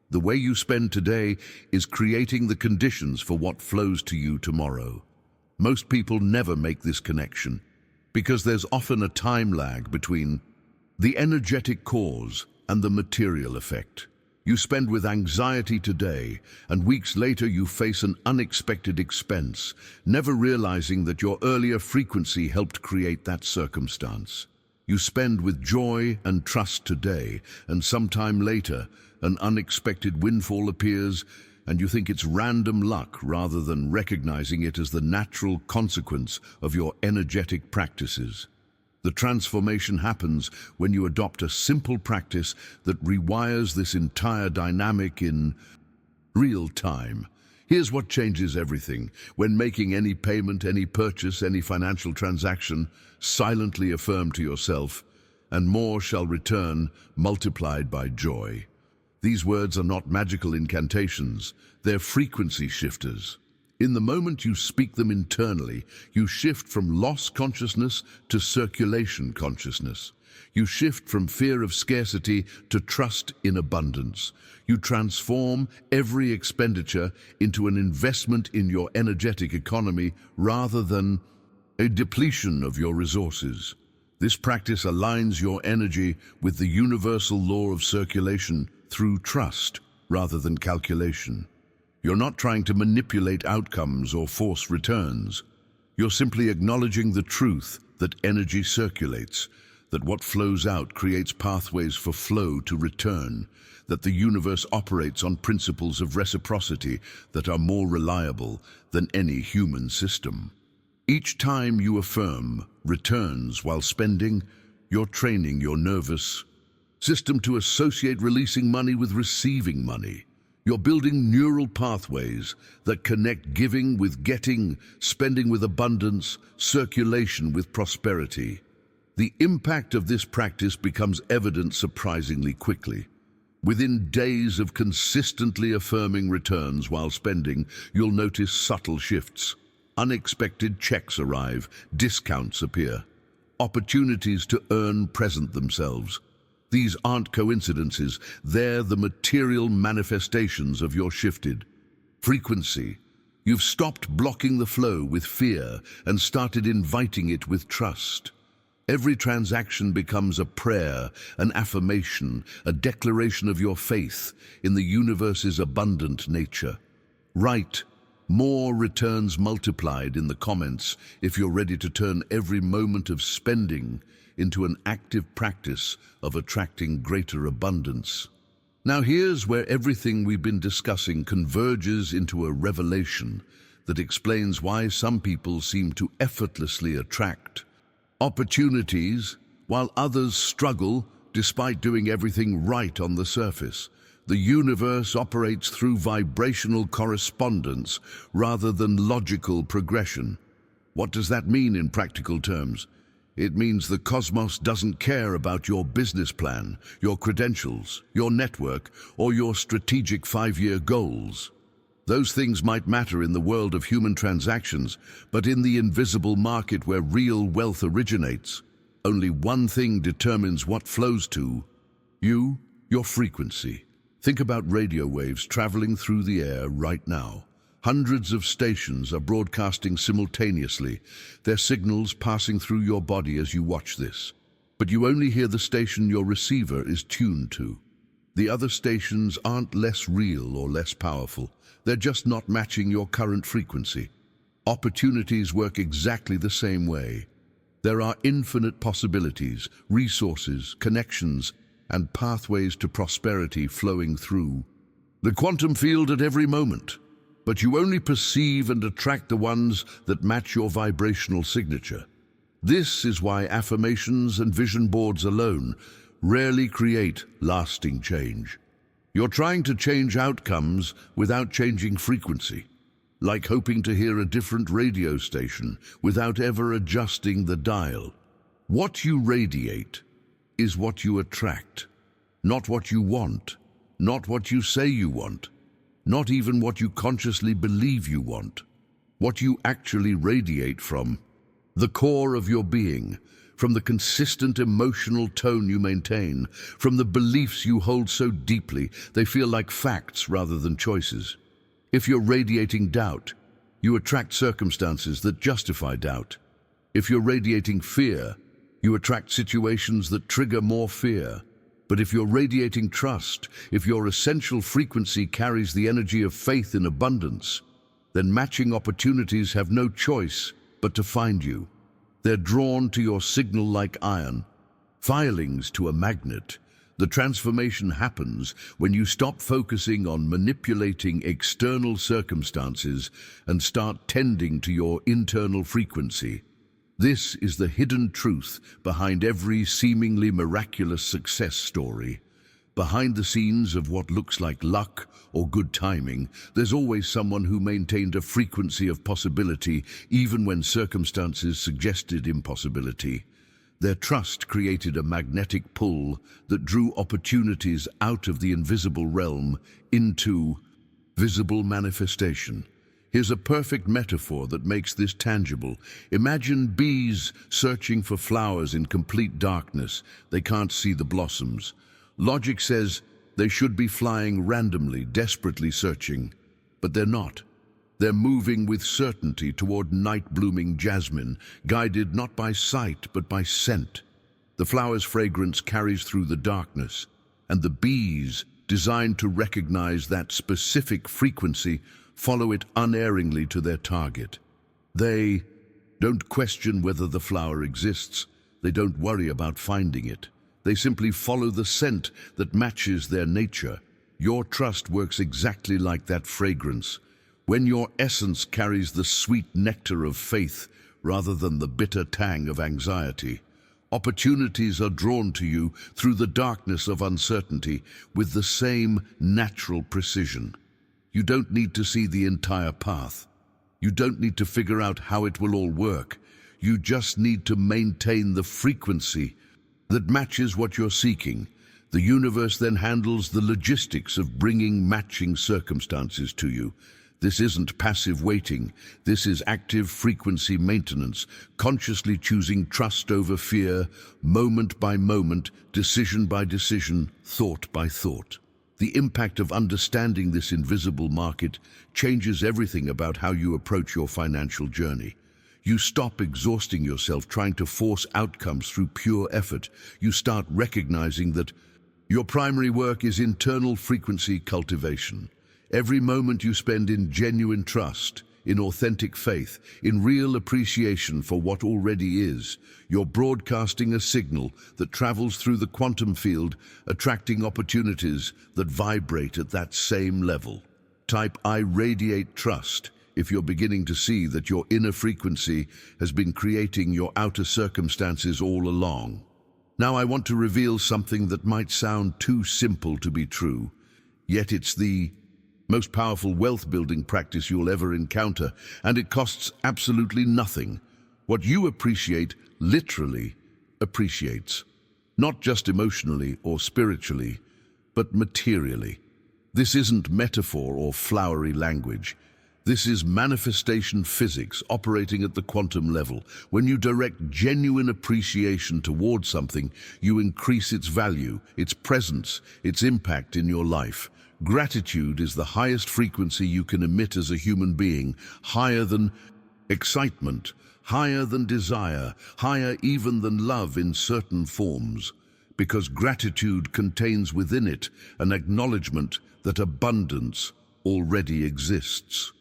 The way you spend today is creating the conditions for what flows to you tomorrow. Most people never make this connection, because there's often a time lag between the energetic cause and the material effect. You spend with anxiety today, and weeks later you face an unexpected expense, never realizing that your earlier frequency helped create that circumstance. You spend with joy and trust today, and sometime later, an unexpected windfall appears, and you think it's random luck rather than recognizing it as the natural consequence of your energetic practices. The transformation happens when you adopt a simple practice that rewires this entire dynamic in real time. Here's what changes everything. When making any payment, any purchase, any financial transaction, silently affirm to yourself, "And more shall return, multiplied by joy." These words are not magical incantations, they're frequency shifters. In the moment you speak them internally, you shift from loss consciousness to circulation consciousness. You shift from fear of scarcity to trust in abundance. You transform every expenditure into an investment in your energetic economy rather than a depletion of your resources. This practice aligns your energy with the universal law of circulation through trust rather than calculation. You're not trying to manipulate outcomes or force returns. You're simply acknowledging the truth that energy circulates, that what flows out creates pathways for flow to return, that the universe operates on principles of reciprocity that are more reliable than any human system. Each time you affirm returns while spending, you're training your nervous system to associate releasing money with receiving money. You're building neural pathways that connect giving with getting, spending with abundance, circulation with prosperity. The impact of this practice becomes evident surprisingly quickly. Within days of consistently affirming returns while spending, you'll notice subtle shifts. Unexpected checks arrive, discounts appear. Opportunities to earn present themselves. These aren't coincidences, they're the material manifestations of your shifted frequency. You've stopped blocking the flow with fear and started inviting it with trust. Every transaction becomes a prayer, an affirmation, a declaration of your faith in the universe's abundant nature. Write "more returns multiplied" in the comments if you're ready to turn every moment of spending into an active practice of attracting greater abundance. Now here's where everything we've been discussing converges into a revelation that explains why some people seem to effortlessly attract opportunities while others struggle despite doing everything right on the surface. The universe operates through vibrational correspondence rather than logical progression. What does that mean in practical terms? It means the cosmos doesn't care about your business plan, your credentials, your network, or your strategic 5-year goals. Those things might matter in the world of human transactions, but in the invisible market where real wealth originates, only one thing determines what flows to you: your frequency. Think about radio waves traveling through the air right now. Hundreds of stations are broadcasting simultaneously, their signals passing through your body as you watch this. But you only hear the station your receiver is tuned to. The other stations aren't less real or less powerful. They're just not matching your current frequency. Opportunities work exactly the same way. There are infinite possibilities, resources, connections, and pathways to prosperity flowing through the quantum field at every moment. But you only perceive and attract the ones that match your vibrational signature. This is why affirmations and vision boards alone rarely create lasting change. You're trying to change outcomes without changing frequency, like hoping to hear a different radio station without ever adjusting the dial. What you radiate is what you attract, not what you want, not what you say you want, not even what you consciously believe you want. What you actually radiate from the core of your being, from the consistent emotional tone you maintain, from the beliefs you hold so deeply they feel like facts rather than choices. If you're radiating doubt, you attract circumstances that justify doubt. If you're radiating fear, you attract situations that trigger more fear. But if you're radiating trust, if your essential frequency carries the energy of faith in abundance, then matching opportunities have no choice but to find you. They're drawn to your signal like iron, filings to a magnet. The transformation happens when you stop focusing on manipulating external circumstances and start tending to your internal frequency. This is the hidden truth behind every seemingly miraculous success story. Behind the scenes of what looks like luck or good timing, there's always someone who maintained a frequency of possibility even when circumstances suggested impossibility. Their trust created a magnetic pull that drew opportunities out of the invisible realm into visible manifestation. Here's a perfect metaphor that makes this tangible. Imagine bees searching for flowers in complete darkness. They can't see the blossoms. Logic says they should be flying randomly, desperately searching, but they're not. They're moving with certainty toward night-blooming jasmine, guided not by sight but by scent. The flower's fragrance carries through the darkness, and the bees, designed to recognize that specific frequency, follow it unerringly to their target. They don't question whether the flower exists. They don't worry about finding it. They simply follow the scent that matches their nature. Your trust works exactly like that fragrance. When your essence carries the sweet nectar of faith rather than the bitter tang of anxiety, opportunities are drawn to you through the darkness of uncertainty with the same natural precision. You don't need to see the entire path. You don't need to figure out how it will all work. You just need to maintain the frequency that matches what you're seeking. The universe then handles the logistics of bringing matching circumstances to you. This isn't passive waiting. This is active frequency maintenance, consciously choosing trust over fear, moment by moment, decision by decision, thought by thought. The impact of understanding this invisible market changes everything about how you approach your financial journey. You stop exhausting yourself trying to force outcomes through pure effort. You start recognizing that your primary work is internal frequency cultivation. Every moment you spend in genuine trust, in authentic faith, in real appreciation for what already is, you're broadcasting a signal that travels through the quantum field, attracting opportunities that vibrate at that same level. Type "I radiate trust" if you're beginning to see that your inner frequency has been creating your outer circumstances all along. Now I want to reveal something that might sound too simple to be true, yet it's the most powerful wealth-building practice you'll ever encounter, and it costs absolutely nothing. What you appreciate literally appreciates, not just emotionally or spiritually, but materially. This isn't metaphor or flowery language. This is manifestation physics operating at the quantum level. When you direct genuine appreciation towards something, you increase its value, its presence, its impact in your life. Gratitude is the highest frequency you can emit as a human being, higher than excitement, higher than desire, higher even than love in certain forms, because gratitude contains within it an acknowledgement that abundance already exists.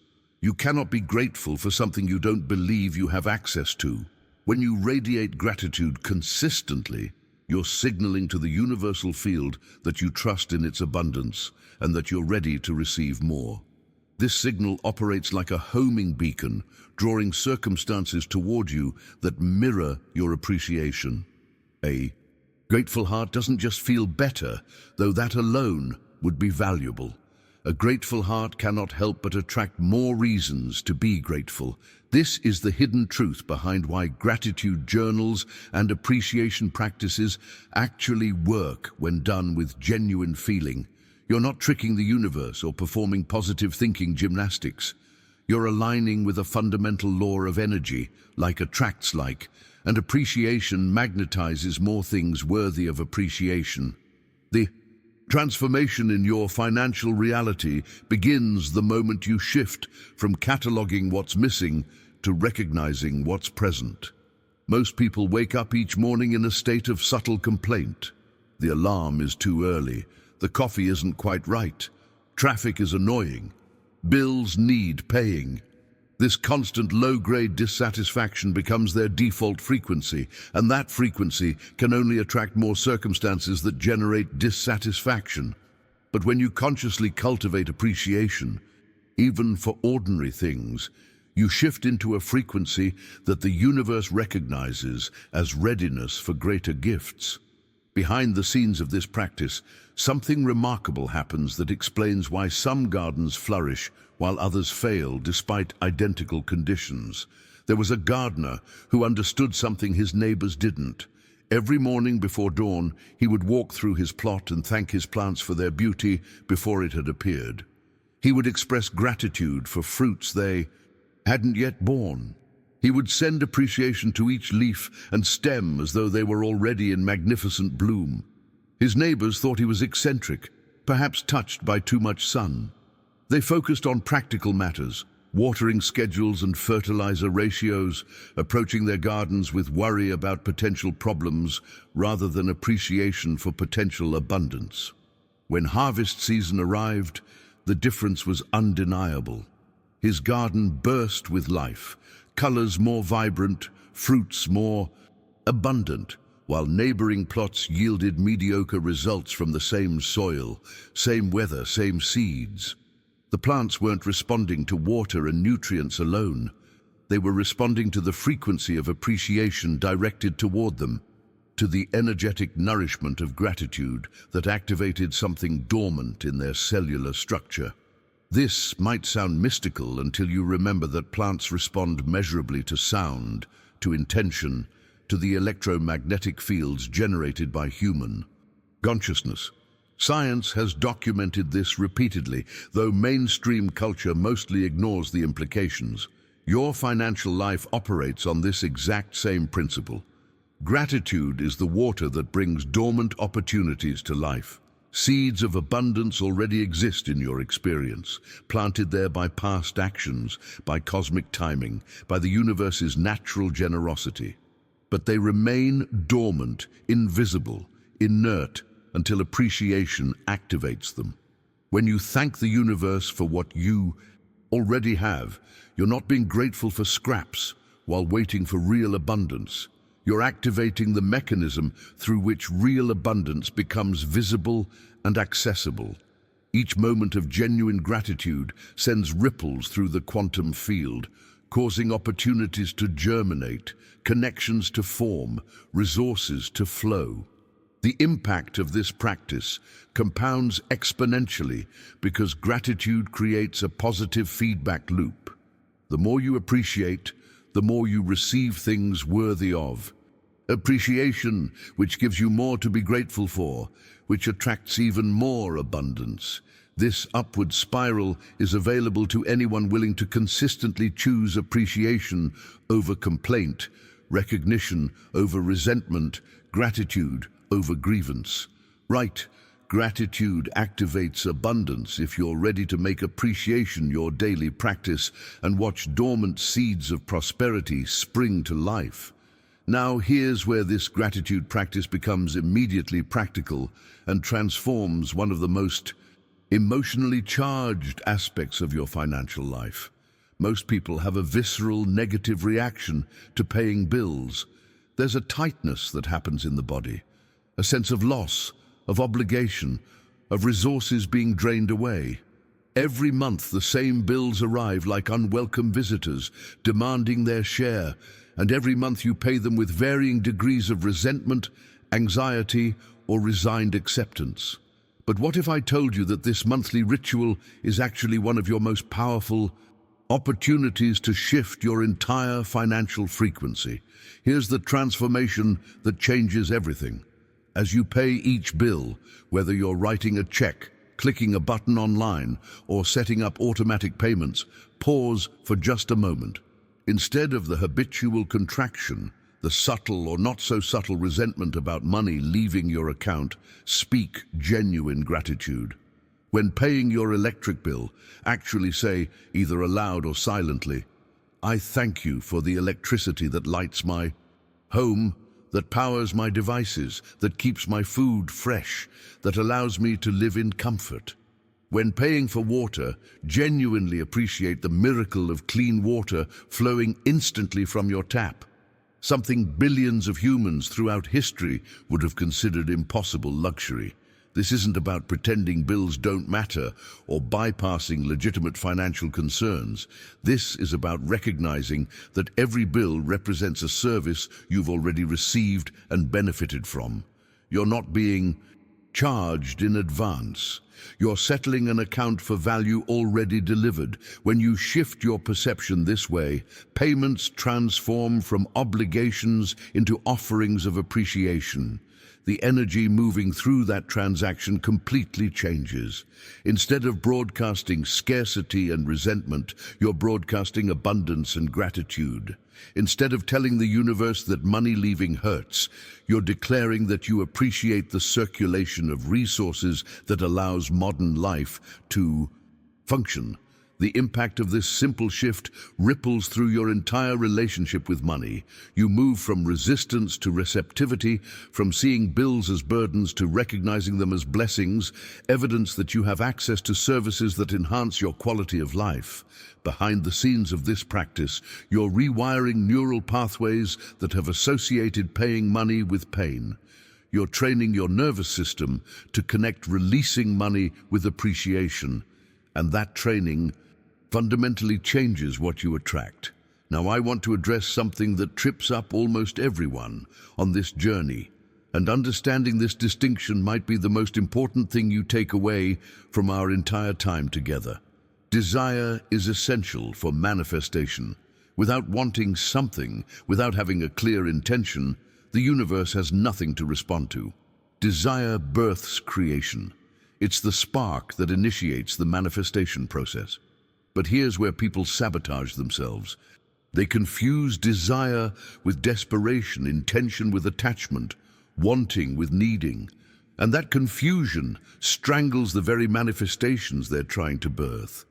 You cannot be grateful for something you don't believe you have access to. When you radiate gratitude consistently, you're signaling to the universal field that you trust in its abundance and that you're ready to receive more. This signal operates like a homing beacon, drawing circumstances toward you that mirror your appreciation. A grateful heart doesn't just feel better, though that alone would be valuable. A grateful heart cannot help but attract more reasons to be grateful. This is the hidden truth behind why gratitude journals and appreciation practices actually work when done with genuine feeling. You're not tricking the universe or performing positive thinking gymnastics. You're aligning with a fundamental law of energy, like attracts like, and appreciation magnetizes more things worthy of appreciation. The transformation in your financial reality begins the moment you shift from cataloging what's missing to recognizing what's present. Most people wake up each morning in a state of subtle complaint. The alarm is too early. The coffee isn't quite right. Traffic is annoying. Bills need paying. This constant low-grade dissatisfaction becomes their default frequency, and that frequency can only attract more circumstances that generate dissatisfaction. But when you consciously cultivate appreciation, even for ordinary things, you shift into a frequency that the universe recognizes as readiness for greater gifts. Behind the scenes of this practice, something remarkable happens that explains why some gardens flourish while others fail despite identical conditions. There was a gardener who understood something his neighbors didn't. Every morning before dawn, he would walk through his plot and thank his plants for their beauty before it had appeared. He would express gratitude for fruits they hadn't yet borne. He would send appreciation to each leaf and stem as though they were already in magnificent bloom. His neighbors thought he was eccentric, perhaps touched by too much sun. They focused on practical matters, watering schedules and fertilizer ratios, approaching their gardens with worry about potential problems rather than appreciation for potential abundance. When harvest season arrived, the difference was undeniable. His garden burst with life, colors more vibrant, fruits more abundant, while neighboring plots yielded mediocre results from the same soil, same weather, same seeds. The plants weren't responding to water and nutrients alone. They were responding to the frequency of appreciation directed toward them, to the energetic nourishment of gratitude that activated something dormant in their cellular structure. This might sound mystical until you remember that plants respond measurably to sound, to intention, to the electromagnetic fields generated by human consciousness. Science has documented this repeatedly, though mainstream culture mostly ignores the implications. Your financial life operates on this exact same principle. Gratitude is the water that brings dormant opportunities to life. Seeds of abundance already exist in your experience, planted there by past actions, by cosmic timing, by the universe's natural generosity. But they remain dormant, invisible, inert, until appreciation activates them. When you thank the universe for what you already have, you're not being grateful for scraps while waiting for real abundance. You're activating the mechanism through which real abundance becomes visible and accessible. Each moment of genuine gratitude sends ripples through the quantum field, causing opportunities to germinate, connections to form, resources to flow. The impact of this practice compounds exponentially because gratitude creates a positive feedback loop. The more you appreciate, the more you receive things worthy of. Appreciation, which gives you more to be grateful for, which attracts even more abundance. This upward spiral is available to anyone willing to consistently choose appreciation over complaint, recognition over resentment, gratitude over grievance. Right, gratitude activates abundance if you're ready to make appreciation your daily practice and watch dormant seeds of prosperity spring to life. Now here's where this gratitude practice becomes immediately practical and transforms one of the most emotionally charged aspects of your financial life. Most people have a visceral negative reaction to paying bills. There's a tightness that happens in the body, a sense of loss, of obligation, of resources being drained away. Every month the same bills arrive like unwelcome visitors, demanding their share, and every month you pay them with varying degrees of resentment, anxiety, or resigned acceptance. But what if I told you that this monthly ritual is actually one of your most powerful opportunities to shift your entire financial frequency? Here's the transformation that changes everything. As you pay each bill, whether you're writing a check, clicking a button online, or setting up automatic payments, pause for just a moment. Instead of the habitual contraction, the subtle or not so subtle resentment about money leaving your account, speak genuine gratitude. When paying your electric bill, actually say, either aloud or silently, "I thank you for the electricity that lights my home, that powers my devices, that keeps my food fresh, that allows me to live in comfort." When paying for water, genuinely appreciate the miracle of clean water flowing instantly from your tap, something billions of humans throughout history would have considered impossible luxury. This isn't about pretending bills don't matter or bypassing legitimate financial concerns. This is about recognizing that every bill represents a service you've already received and benefited from. You're not being charged in advance. You're settling an account for value already delivered. When you shift your perception this way, payments transform from obligations into offerings of appreciation. The energy moving through that transaction completely changes. Instead of broadcasting scarcity and resentment, you're broadcasting abundance and gratitude. Instead of telling the universe that money leaving hurts, you're declaring that you appreciate the circulation of resources that allows modern life to function. The impact of this simple shift ripples through your entire relationship with money. You move from resistance to receptivity, from seeing bills as burdens to recognizing them as blessings, evidence that you have access to services that enhance your quality of life. Behind the scenes of this practice, you're rewiring neural pathways that have associated paying money with pain. You're training your nervous system to connect releasing money with appreciation, and that training fundamentally changes what you attract. Now, I want to address something that trips up almost everyone on this journey, and understanding this distinction might be the most important thing you take away from our entire time together. Desire is essential for manifestation. Without wanting something, without having a clear intention, the universe has nothing to respond to. Desire births creation. It's the spark that initiates the manifestation process. But here's where people sabotage themselves. They confuse desire with desperation, intention with attachment, wanting with needing. And that confusion strangles the very manifestations they're trying to birth.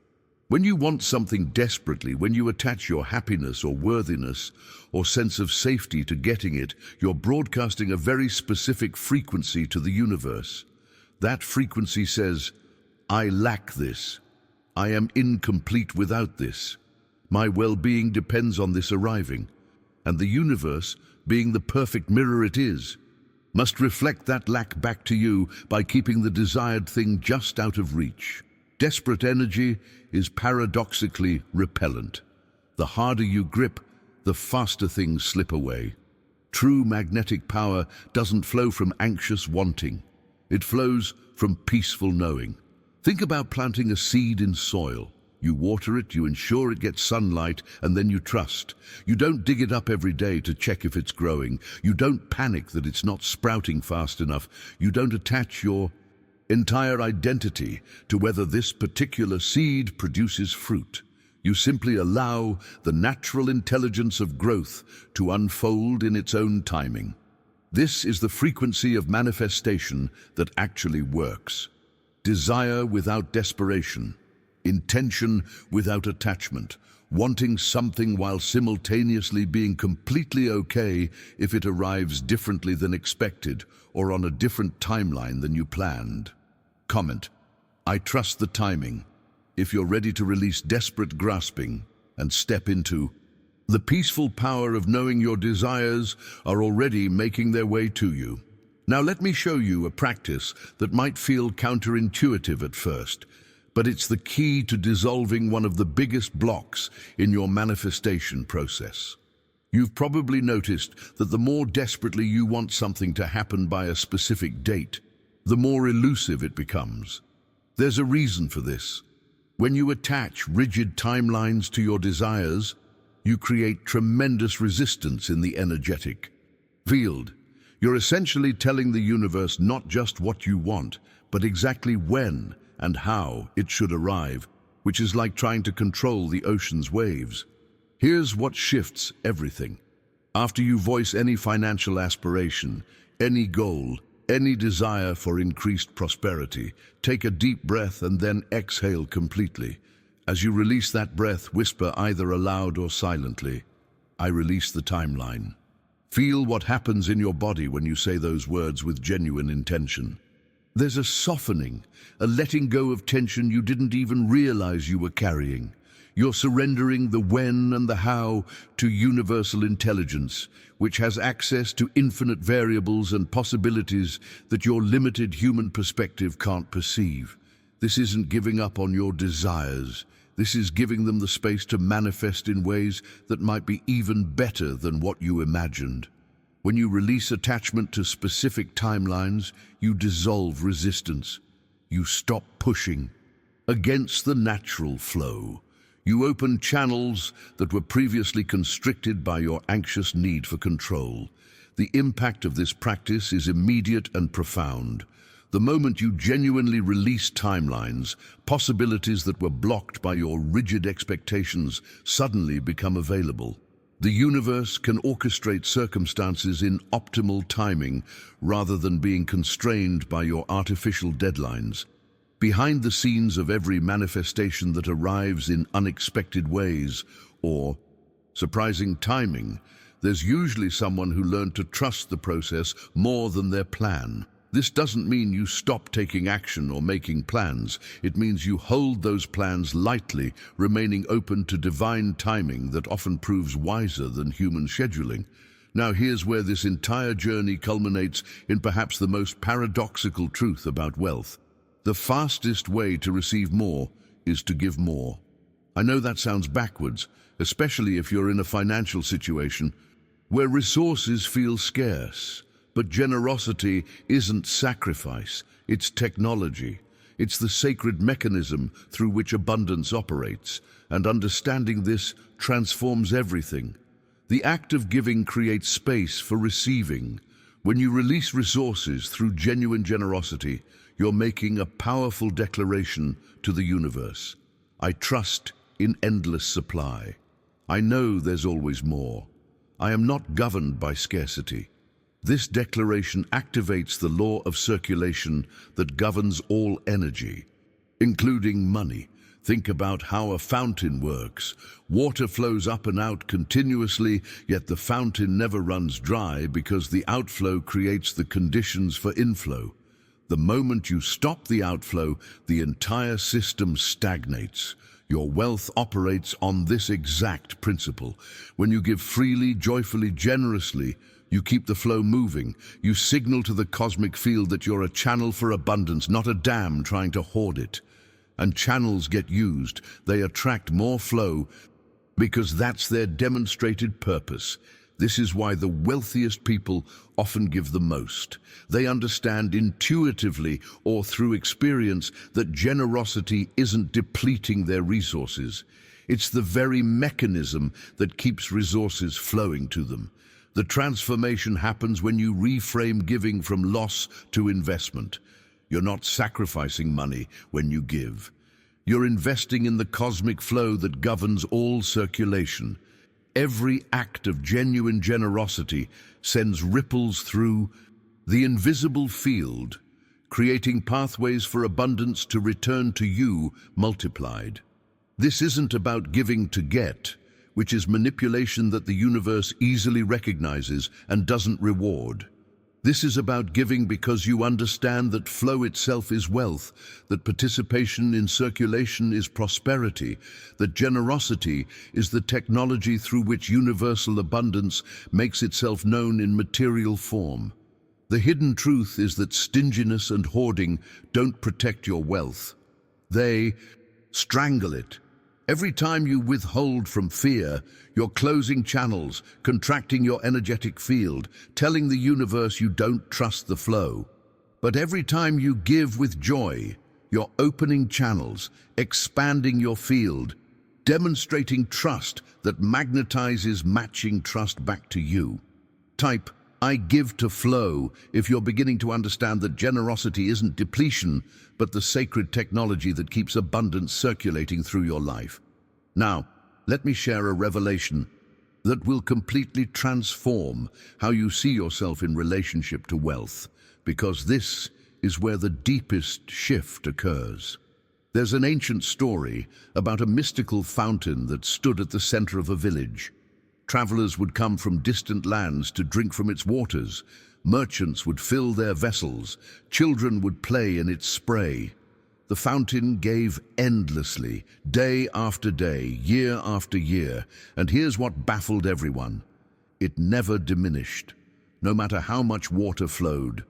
When you want something desperately, when you attach your happiness or worthiness or sense of safety to getting it, you're broadcasting a very specific frequency to the universe. That frequency says, "I lack this. I am incomplete without this. My well-being depends on this arriving." And the universe, being the perfect mirror it is, must reflect that lack back to you by keeping the desired thing just out of reach. Desperate energy is paradoxically repellent. The harder you grip, the faster things slip away. True magnetic power doesn't flow from anxious wanting. It flows from peaceful knowing. Think about planting a seed in soil. You water it, you ensure it gets sunlight, and then you trust. You don't dig it up every day to check if it's growing. You don't panic that it's not sprouting fast enough. You don't attach your entire identity to whether this particular seed produces fruit. You simply allow the natural intelligence of growth to unfold in its own timing. This is the frequency of manifestation that actually works. Desire without desperation, intention without attachment, wanting something while simultaneously being completely okay if it arrives differently than expected or on a different timeline than you planned. Comment: I trust the timing. If you're ready to release desperate grasping and step into the peaceful power of knowing your desires are already making their way to you. Now let me show you a practice that might feel counterintuitive at first, but it's the key to dissolving one of the biggest blocks in your manifestation process. You've probably noticed that the more desperately you want something to happen by a specific date, the more elusive it becomes. There's a reason for this. When you attach rigid timelines to your desires, you create tremendous resistance in the energetic field. You're essentially telling the universe not just what you want, but exactly when and how it should arrive, which is like trying to control the ocean's waves. Here's what shifts everything. After you voice any financial aspiration, any goal, any desire for increased prosperity, take a deep breath and then exhale completely. As you release that breath, whisper either aloud or silently, "I release the timeline." Feel what happens in your body when you say those words with genuine intention. There's a softening, a letting go of tension you didn't even realize you were carrying. You're surrendering the when and the how to universal intelligence, which has access to infinite variables and possibilities that your limited human perspective can't perceive. This isn't giving up on your desires. This is giving them the space to manifest in ways that might be even better than what you imagined. When you release attachment to specific timelines, you dissolve resistance. You stop pushing against the natural flow. You open channels that were previously constricted by your anxious need for control. The impact of this practice is immediate and profound. The moment you genuinely release timelines, possibilities that were blocked by your rigid expectations suddenly become available. The universe can orchestrate circumstances in optimal timing rather than being constrained by your artificial deadlines. Behind the scenes of every manifestation that arrives in unexpected ways or surprising timing, there's usually someone who learned to trust the process more than their plan. This doesn't mean you stop taking action or making plans. It means you hold those plans lightly, remaining open to divine timing that often proves wiser than human scheduling. Now here's where this entire journey culminates in perhaps the most paradoxical truth about wealth. The fastest way to receive more is to give more. I know that sounds backwards, especially if you're in a financial situation where resources feel scarce. But generosity isn't sacrifice, it's technology. It's the sacred mechanism through which abundance operates, and understanding this transforms everything. The act of giving creates space for receiving. When you release resources through genuine generosity, you're making a powerful declaration to the universe. I trust in endless supply. I know there's always more. I am not governed by scarcity. This declaration activates the law of circulation that governs all energy, including money. Think about how a fountain works. Water flows up and out continuously, yet the fountain never runs dry because the outflow creates the conditions for inflow. The moment you stop the outflow, the entire system stagnates. Your wealth operates on this exact principle. When you give freely, joyfully, generously, you keep the flow moving. You signal to the cosmic field that you're a channel for abundance, not a dam trying to hoard it. And channels get used. They attract more flow because that's their demonstrated purpose. This is why the wealthiest people often give the most. They understand intuitively or through experience that generosity isn't depleting their resources. It's the very mechanism that keeps resources flowing to them. The transformation happens when you reframe giving from loss to investment. You're not sacrificing money when you give. You're investing in the cosmic flow that governs all circulation. Every act of genuine generosity sends ripples through the invisible field, creating pathways for abundance to return to you multiplied. This isn't about giving to get, which is manipulation that the universe easily recognizes and doesn't reward. This is about giving because you understand that flow itself is wealth, that participation in circulation is prosperity, that generosity is the technology through which universal abundance makes itself known in material form. The hidden truth is that stinginess and hoarding don't protect your wealth. They strangle it. Every time you withhold from fear, you're closing channels, contracting your energetic field, telling the universe you don't trust the flow. But every time you give with joy, you're opening channels, expanding your field, demonstrating trust that magnetizes matching trust back to you. Type, "I give to flow" if you're beginning to understand that generosity isn't depletion, but the sacred technology that keeps abundance circulating through your life. Now, let me share a revelation that will completely transform how you see yourself in relationship to wealth, because this is where the deepest shift occurs. There's an ancient story about a mystical fountain that stood at the center of a village. Travelers would come from distant lands to drink from its waters. Merchants would fill their vessels. Children would play in its spray. The fountain gave endlessly, day after day, year after year. And here's what baffled everyone. It never diminished, no matter how much water flowed.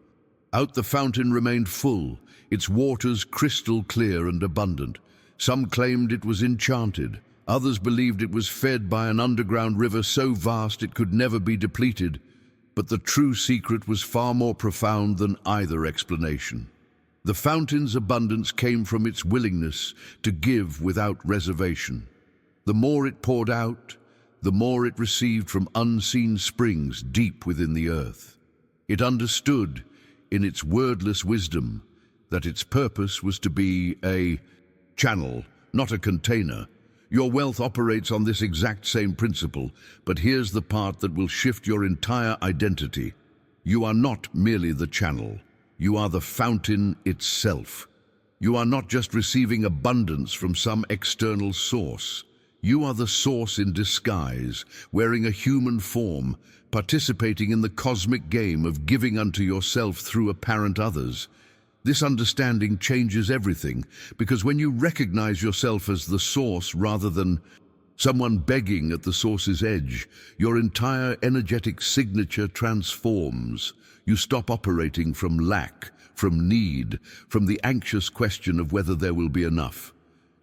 Out the fountain remained full, its waters crystal clear and abundant. Some claimed it was enchanted. Others believed it was fed by an underground river so vast it could never be depleted. But the true secret was far more profound than either explanation. The fountain's abundance came from its willingness to give without reservation. The more it poured out, the more it received from unseen springs deep within the earth. It understood, in its wordless wisdom, that its purpose was to be a channel, not a container. Your wealth operates on this exact same principle, but here's the part that will shift your entire identity. You are not merely the channel. You are the fountain itself. You are not just receiving abundance from some external source. You are the source in disguise, wearing a human form, participating in the cosmic game of giving unto yourself through apparent others. This understanding changes everything, because when you recognize yourself as the source rather than someone begging at the source's edge, your entire energetic signature transforms. You stop operating from lack, from need, from the anxious question of whether there will be enough.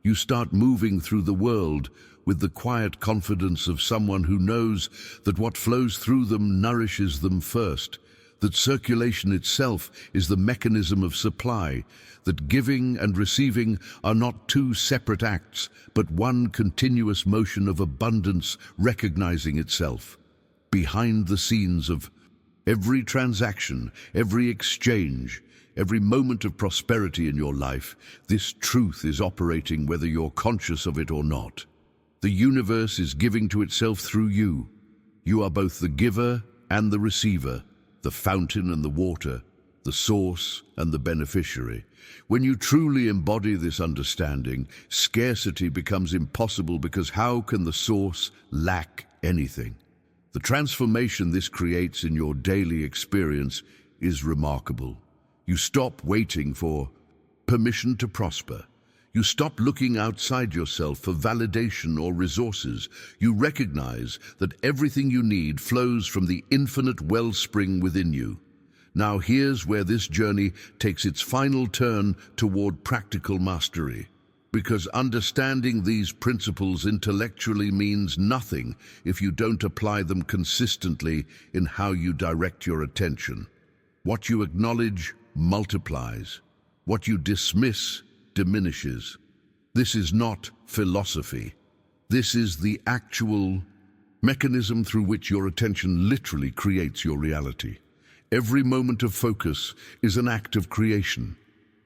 You start moving through the world with the quiet confidence of someone who knows that what flows through them nourishes them first, that circulation itself is the mechanism of supply, that giving and receiving are not two separate acts, but one continuous motion of abundance recognizing itself. Behind the scenes of every transaction, every exchange, every moment of prosperity in your life, this truth is operating whether you're conscious of it or not. The universe is giving to itself through you. You are both the giver and the receiver, the fountain and the water, the source and the beneficiary. When you truly embody this understanding, scarcity becomes impossible, because how can the source lack anything? The transformation this creates in your daily experience is remarkable. You stop waiting for permission to prosper. You stop looking outside yourself for validation or resources. You recognize that everything you need flows from the infinite wellspring within you. Now here's where this journey takes its final turn toward practical mastery. Because understanding these principles intellectually means nothing if you don't apply them consistently in how you direct your attention. What you acknowledge multiplies. What you dismiss diminishes. This is not philosophy. This is the actual mechanism through which your attention literally creates your reality. Every moment of focus is an act of creation.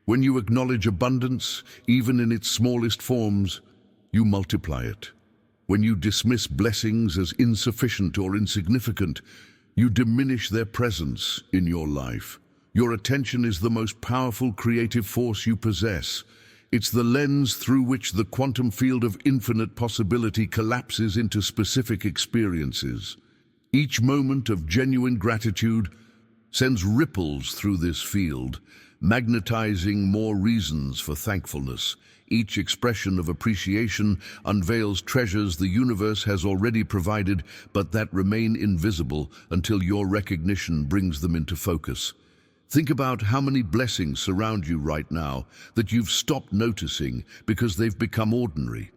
When you acknowledge abundance, even in its smallest forms, you multiply it. When you dismiss blessings as insufficient or insignificant, you diminish their presence in your life. Your attention is the most powerful creative force you possess. It's the lens through which the quantum field of infinite possibility collapses into specific experiences. Each moment of genuine gratitude sends ripples through this field, magnetizing more reasons for thankfulness. Each expression of appreciation unveils treasures the universe has already provided, but that remain invisible until your recognition brings them into focus. Think about how many blessings surround you right now that you've stopped noticing because they've become ordinary.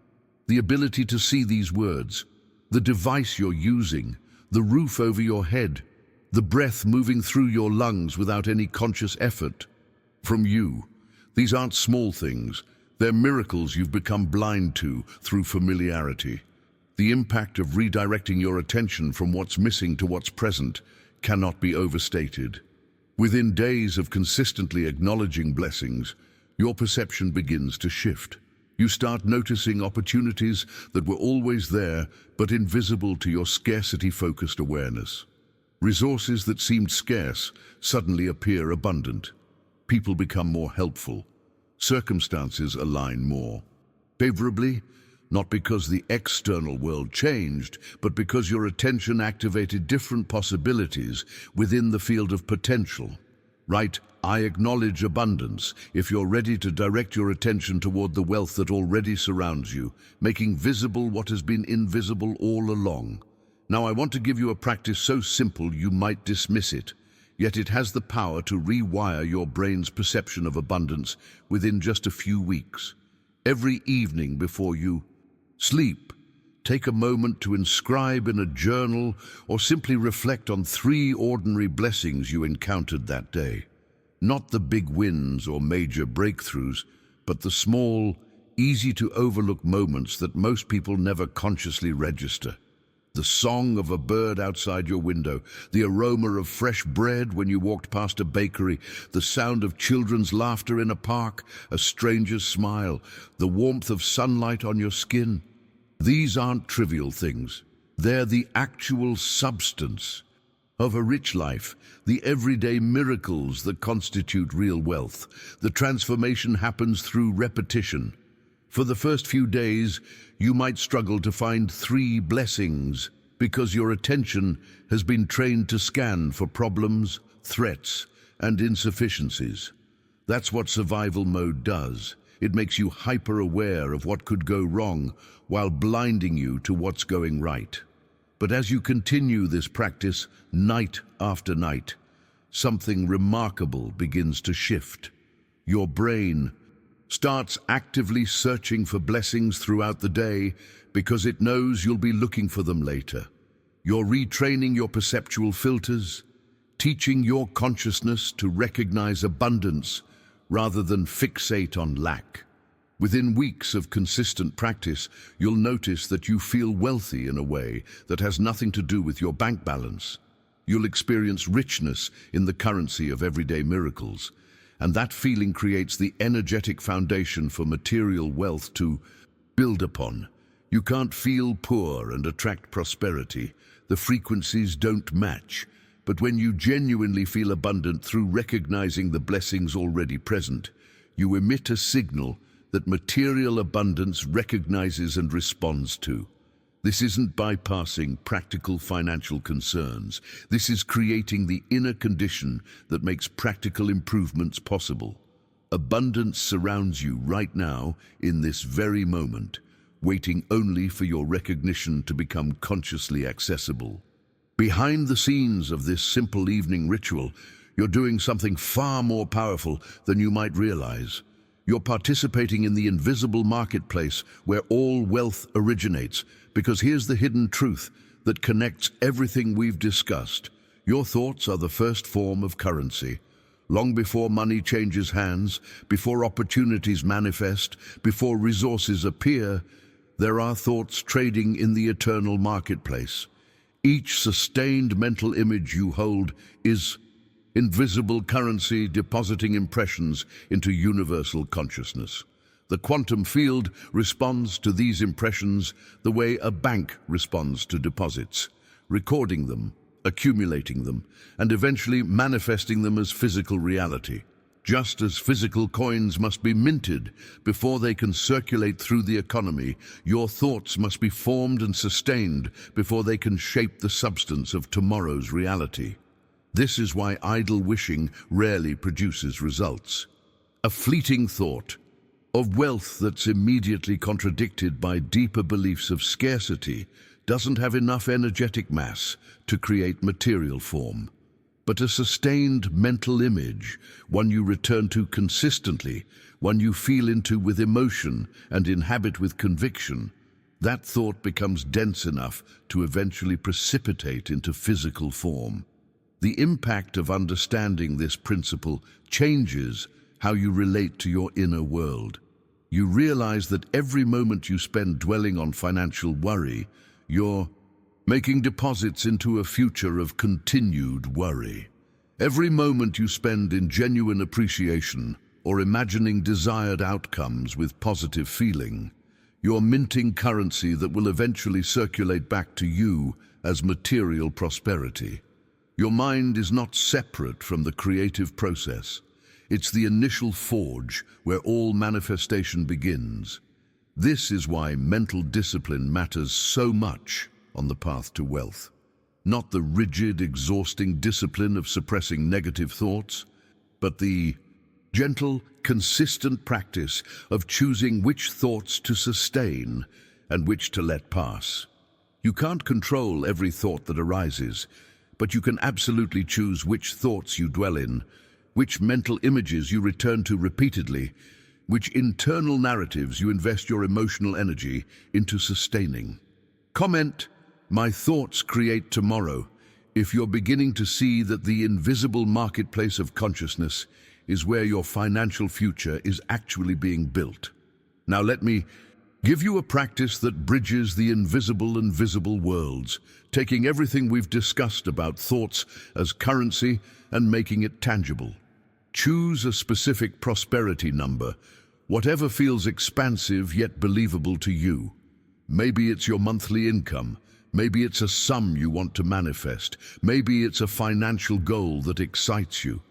The ability to see these words, the device you're using, the roof over your head, the breath moving through your lungs without any conscious effort from you. These aren't small things. They're miracles you've become blind to through familiarity. The impact of redirecting your attention from what's missing to what's present cannot be overstated. Within days of consistently acknowledging blessings, your perception begins to shift. You start noticing opportunities that were always there but invisible to your scarcity-focused awareness. Resources that seemed scarce suddenly appear abundant. People become more helpful. Circumstances align more favorably, not because the external world changed, but because your attention activated different possibilities within the field of potential. Right, I acknowledge abundance if you're ready to direct your attention toward the wealth that already surrounds you, making visible what has been invisible all along. Now I want to give you a practice so simple you might dismiss it, yet it has the power to rewire your brain's perception of abundance within just a few weeks. Every evening before you sleep, take a moment to inscribe in a journal or simply reflect on 3 ordinary blessings you encountered that day. Not the big wins or major breakthroughs, but the small, easy-to-overlook moments that most people never consciously register. The song of a bird outside your window, the aroma of fresh bread when you walked past a bakery, the sound of children's laughter in a park, a stranger's smile, the warmth of sunlight on your skin. These aren't trivial things. They're the actual substance of a rich life, the everyday miracles that constitute real wealth. The transformation happens through repetition. For the first few days, you might struggle to find 3 blessings because your attention has been trained to scan for problems, threats, and insufficiencies. That's what survival mode does. It makes you hyper-aware of what could go wrong while blinding you to what's going right. But as you continue this practice night after night, something remarkable begins to shift. Your brain starts actively searching for blessings throughout the day because it knows you'll be looking for them later. You're retraining your perceptual filters, teaching your consciousness to recognize abundance rather than fixate on lack. Within weeks of consistent practice, you'll notice that you feel wealthy in a way that has nothing to do with your bank balance. You'll experience richness in the currency of everyday miracles, and that feeling creates the energetic foundation for material wealth to build upon. You can't feel poor and attract prosperity. The frequencies don't match. But when you genuinely feel abundant through recognizing the blessings already present, you emit a signal that material abundance recognizes and responds to. This isn't bypassing practical financial concerns. This is creating the inner condition that makes practical improvements possible. Abundance surrounds you right now, in this very moment, waiting only for your recognition to become consciously accessible. Behind the scenes of this simple evening ritual, you're doing something far more powerful than you might realize. You're participating in the invisible marketplace where all wealth originates, because here's the hidden truth that connects everything we've discussed. Your thoughts are the first form of currency. Long before money changes hands, before opportunities manifest, before resources appear, there are thoughts trading in the eternal marketplace. Each sustained mental image you hold is invisible currency depositing impressions into universal consciousness. The quantum field responds to these impressions the way a bank responds to deposits, recording them, accumulating them, and eventually manifesting them as physical reality. Just as physical coins must be minted before they can circulate through the economy, your thoughts must be formed and sustained before they can shape the substance of tomorrow's reality. This is why idle wishing rarely produces results. A fleeting thought of wealth that's immediately contradicted by deeper beliefs of scarcity doesn't have enough energetic mass to create material form. but a sustained mental image, one you return to consistently, one you feel into with emotion and inhabit with conviction. That thought becomes dense enough to eventually precipitate into physical form. The impact of understanding this principle changes how you relate to your inner world. You realize that every moment you spend dwelling on financial worry, you're making deposits into a future of continued worry. Every moment you spend in genuine appreciation or imagining desired outcomes with positive feeling, you're minting currency that will eventually circulate back to you as material prosperity. Your mind is not separate from the creative process. It's the initial forge where all manifestation begins. This is why mental discipline matters so much on the path to wealth. Not the rigid, exhausting discipline of suppressing negative thoughts, but the gentle, consistent practice of choosing which thoughts to sustain and which to let pass. You can't control every thought that arises, but you can absolutely choose which thoughts you dwell in, which mental images you return to repeatedly, which internal narratives you invest your emotional energy into sustaining. Comment, "My thoughts create tomorrow," if you're beginning to see that the invisible marketplace of consciousness is where your financial future is actually being built. Now let me give you a practice that bridges the invisible and visible worlds, taking everything we've discussed about thoughts as currency and making it tangible. Choose a specific prosperity number, whatever feels expansive yet believable to you. Maybe it's your monthly income. Maybe it's a sum you want to manifest. Maybe it's a financial goal that excites you.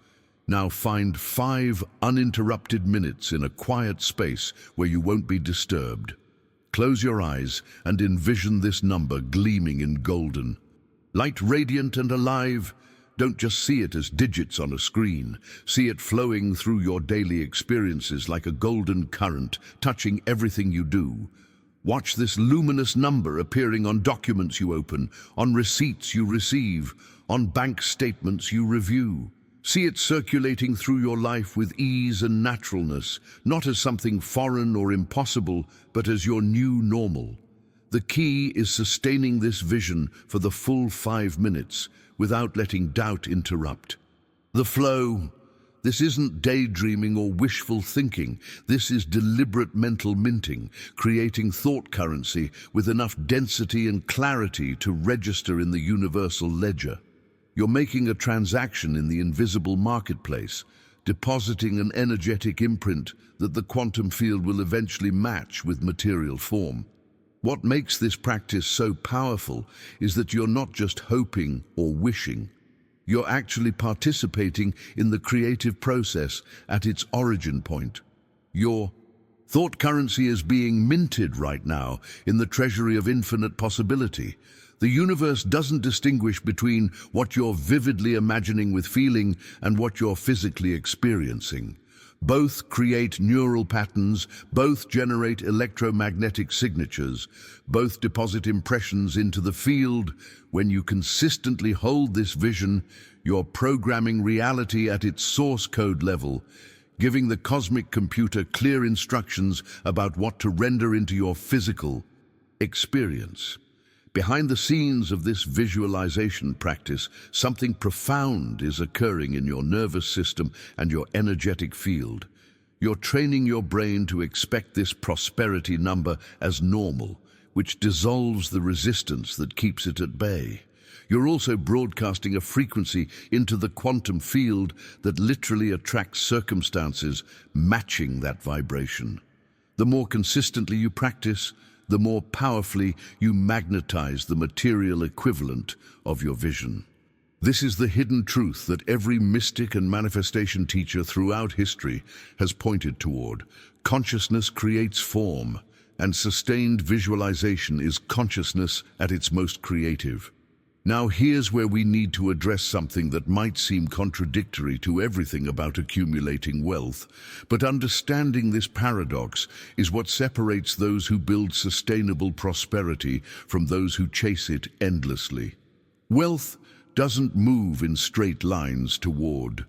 Now find 5 uninterrupted minutes in a quiet space where you won't be disturbed. Close your eyes and envision this number gleaming in golden. Light radiant and alive. Don't just see it as digits on a screen. See it flowing through your daily experiences like a golden current, touching everything you do. Watch this luminous number appearing on documents you open, on receipts you receive, on bank statements you review. See it circulating through your life with ease and naturalness, not as something foreign or impossible, but as your new normal. The key is sustaining this vision for the full 5 minutes without letting doubt interrupt. The flow. This isn't daydreaming or wishful thinking. This is deliberate mental minting, creating thought currency with enough density and clarity to register in the universal ledger. You're making a transaction in the invisible marketplace, depositing an energetic imprint that the quantum field will eventually match with material form. What makes this practice so powerful is that you're not just hoping or wishing. You're actually participating in the creative process at its origin point. Your thought currency is being minted right now in the treasury of infinite possibility. The universe doesn't distinguish between what you're vividly imagining with feeling and what you're physically experiencing. Both create neural patterns, both generate electromagnetic signatures, both deposit impressions into the field. When you consistently hold this vision, you're programming reality at its source code level, giving the cosmic computer clear instructions about what to render into your physical experience. Behind the scenes of this visualization practice, something profound is occurring in your nervous system and your energetic field. You're training your brain to expect this prosperity number as normal, which dissolves the resistance that keeps it at bay. You're also broadcasting a frequency into the quantum field that literally attracts circumstances matching that vibration. The more consistently you practice, the more powerfully you magnetize the material equivalent of your vision. This is the hidden truth that every mystic and manifestation teacher throughout history has pointed toward. Consciousness creates form, and sustained visualization is consciousness at its most creative. Now here's where we need to address something that might seem contradictory to everything about accumulating wealth, but understanding this paradox is what separates those who build sustainable prosperity from those who chase it endlessly. Wealth doesn't move in straight lines toward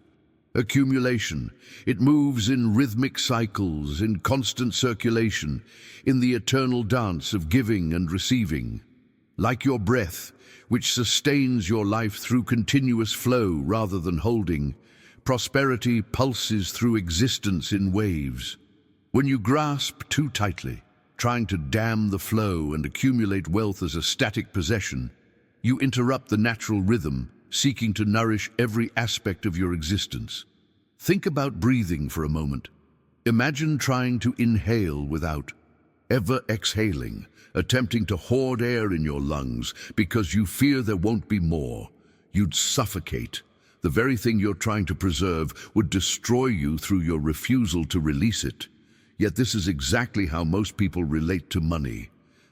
accumulation. It moves in rhythmic cycles, in constant circulation, in the eternal dance of giving and receiving. Like your breath, which sustains your life through continuous flow rather than holding, prosperity pulses through existence in waves. When you grasp too tightly, trying to dam the flow and accumulate wealth as a static possession, you interrupt the natural rhythm, seeking to nourish every aspect of your existence. Think about breathing for a moment. Imagine trying to inhale without ever exhaling, attempting to hoard air in your lungs because you fear there won't be more. You'd suffocate. The very thing you're trying to preserve would destroy you through your refusal to release it. Yet this is exactly how most people relate to money.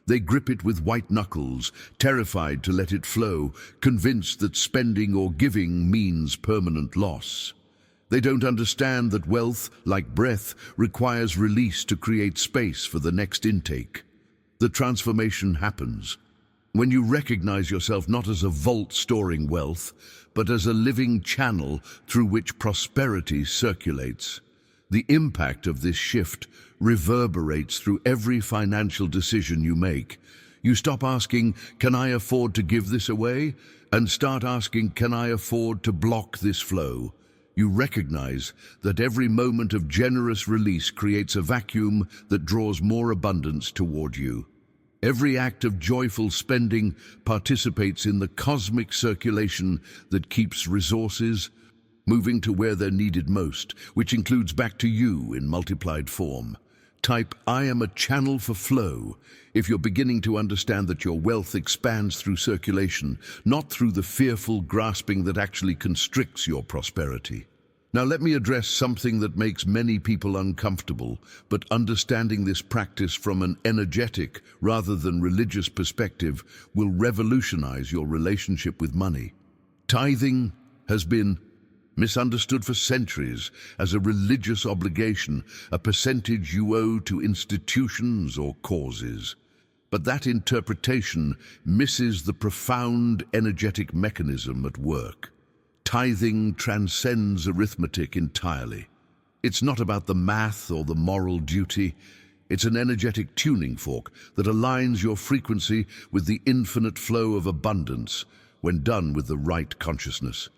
They grip it with white knuckles, terrified to let it flow, convinced that spending or giving means permanent loss. They don't understand that wealth, like breath, requires release to create space for the next intake. The transformation happens when you recognize yourself not as a vault storing wealth, but as a living channel through which prosperity circulates. The impact of this shift reverberates through every financial decision you make. You stop asking, "Can I afford to give this away?" and start asking, "Can I afford to block this flow?" You recognize that every moment of generous release creates a vacuum that draws more abundance toward you. Every act of joyful spending participates in the cosmic circulation that keeps resources moving to where they're needed most, which includes back to you in multiplied form. Type, "I am a channel for flow," if you're beginning to understand that your wealth expands through circulation, not through the fearful grasping that actually constricts your prosperity. Now let me address something that makes many people uncomfortable, but understanding this practice from an energetic rather than religious perspective will revolutionize your relationship with money. Tithing has been misunderstood for centuries as a religious obligation, a percentage you owe to institutions or causes. But that interpretation misses the profound energetic mechanism at work. Tithing transcends arithmetic entirely. It's not about the math or the moral duty. It's an energetic tuning fork that aligns your frequency with the infinite flow of abundance when done with the right consciousness.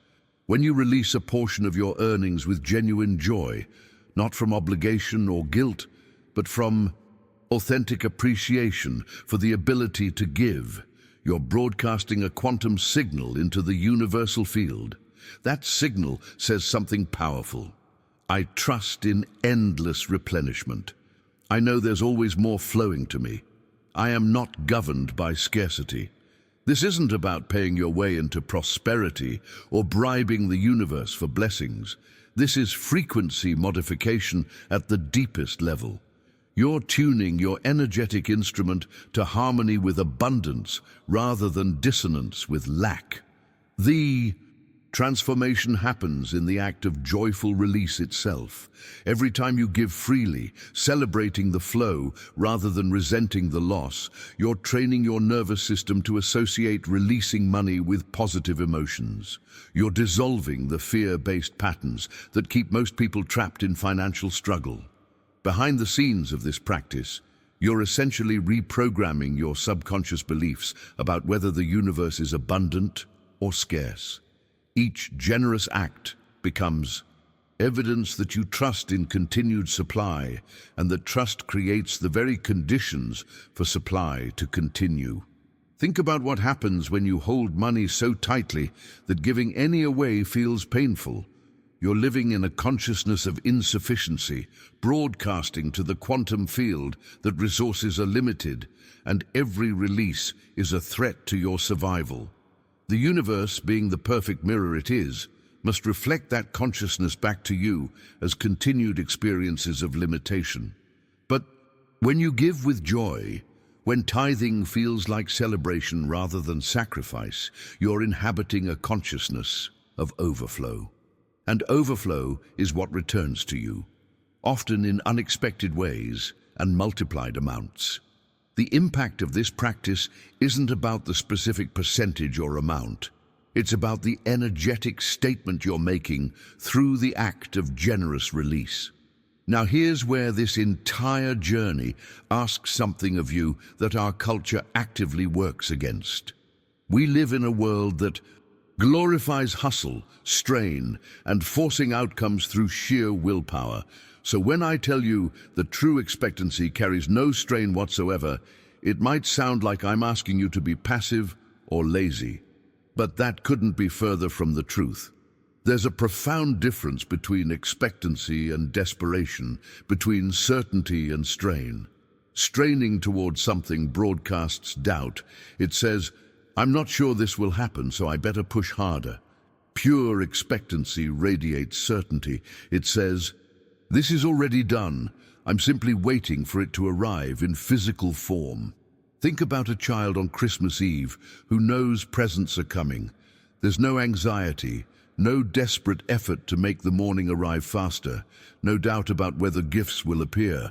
When you release a portion of your earnings with genuine joy, not from obligation or guilt, but from authentic appreciation for the ability to give, you're broadcasting a quantum signal into the universal field. That signal says something powerful. I trust in endless replenishment. I know there's always more flowing to me. I am not governed by scarcity. This isn't about paying your way into prosperity or bribing the universe for blessings. This is frequency modification at the deepest level. You're tuning your energetic instrument to harmony with abundance rather than dissonance with lack. The transformation happens in the act of joyful release itself. Every time you give freely, celebrating the flow rather than resenting the loss, you're training your nervous system to associate releasing money with positive emotions. You're dissolving the fear-based patterns that keep most people trapped in financial struggle. Behind the scenes of this practice, you're essentially reprogramming your subconscious beliefs about whether the universe is abundant or scarce. Each generous act becomes evidence that you trust in continued supply, and that trust creates the very conditions for supply to continue. Think about what happens when you hold money so tightly that giving any away feels painful. You're living in a consciousness of insufficiency, broadcasting to the quantum field that resources are limited, and every release is a threat to your survival. The universe, being the perfect mirror it is, must reflect that consciousness back to you as continued experiences of limitation. But when you give with joy, when tithing feels like celebration rather than sacrifice, you're inhabiting a consciousness of overflow. And overflow is what returns to you, often in unexpected ways and multiplied amounts. The impact of this practice isn't about the specific percentage or amount. It's about the energetic statement you're making through the act of generous release. Now here's where this entire journey asks something of you that our culture actively works against. We live in a world that glorifies hustle, strain, and forcing outcomes through sheer willpower. So when I tell you that true expectancy carries no strain whatsoever, it might sound like I'm asking you to be passive or lazy. But that couldn't be further from the truth. There's a profound difference between expectancy and desperation, between certainty and strain. Straining towards something broadcasts doubt. It says, I'm not sure this will happen, so I better push harder. Pure expectancy radiates certainty. It says, this is already done. I'm simply waiting for it to arrive in physical form. Think about a child on Christmas Eve who knows presents are coming. There's no anxiety, no desperate effort to make the morning arrive faster, no doubt about whether gifts will appear.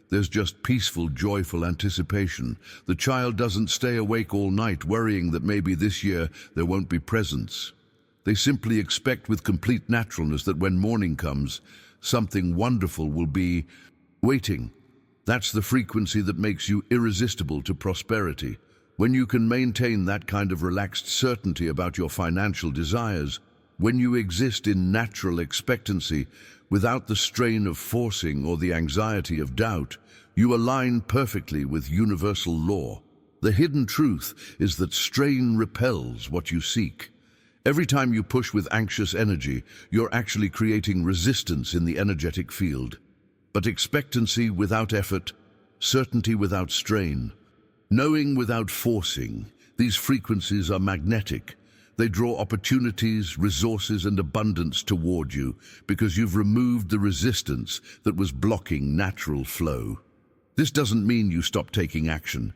There's just peaceful, joyful anticipation. The child doesn't stay awake all night worrying that maybe this year there won't be presents. They simply expect with complete naturalness that when morning comes, something wonderful will be waiting. That's the frequency that makes you irresistible to prosperity. When you can maintain that kind of relaxed certainty about your financial desires, when you exist in natural expectancy, without the strain of forcing or the anxiety of doubt, you align perfectly with universal law. The hidden truth is that strain repels what you seek. Every time you push with anxious energy, you're actually creating resistance in the energetic field. But expectancy without effort, certainty without strain, knowing without forcing, these frequencies are magnetic. They draw opportunities, resources, and abundance toward you because you've removed the resistance that was blocking natural flow. This doesn't mean you stop taking action.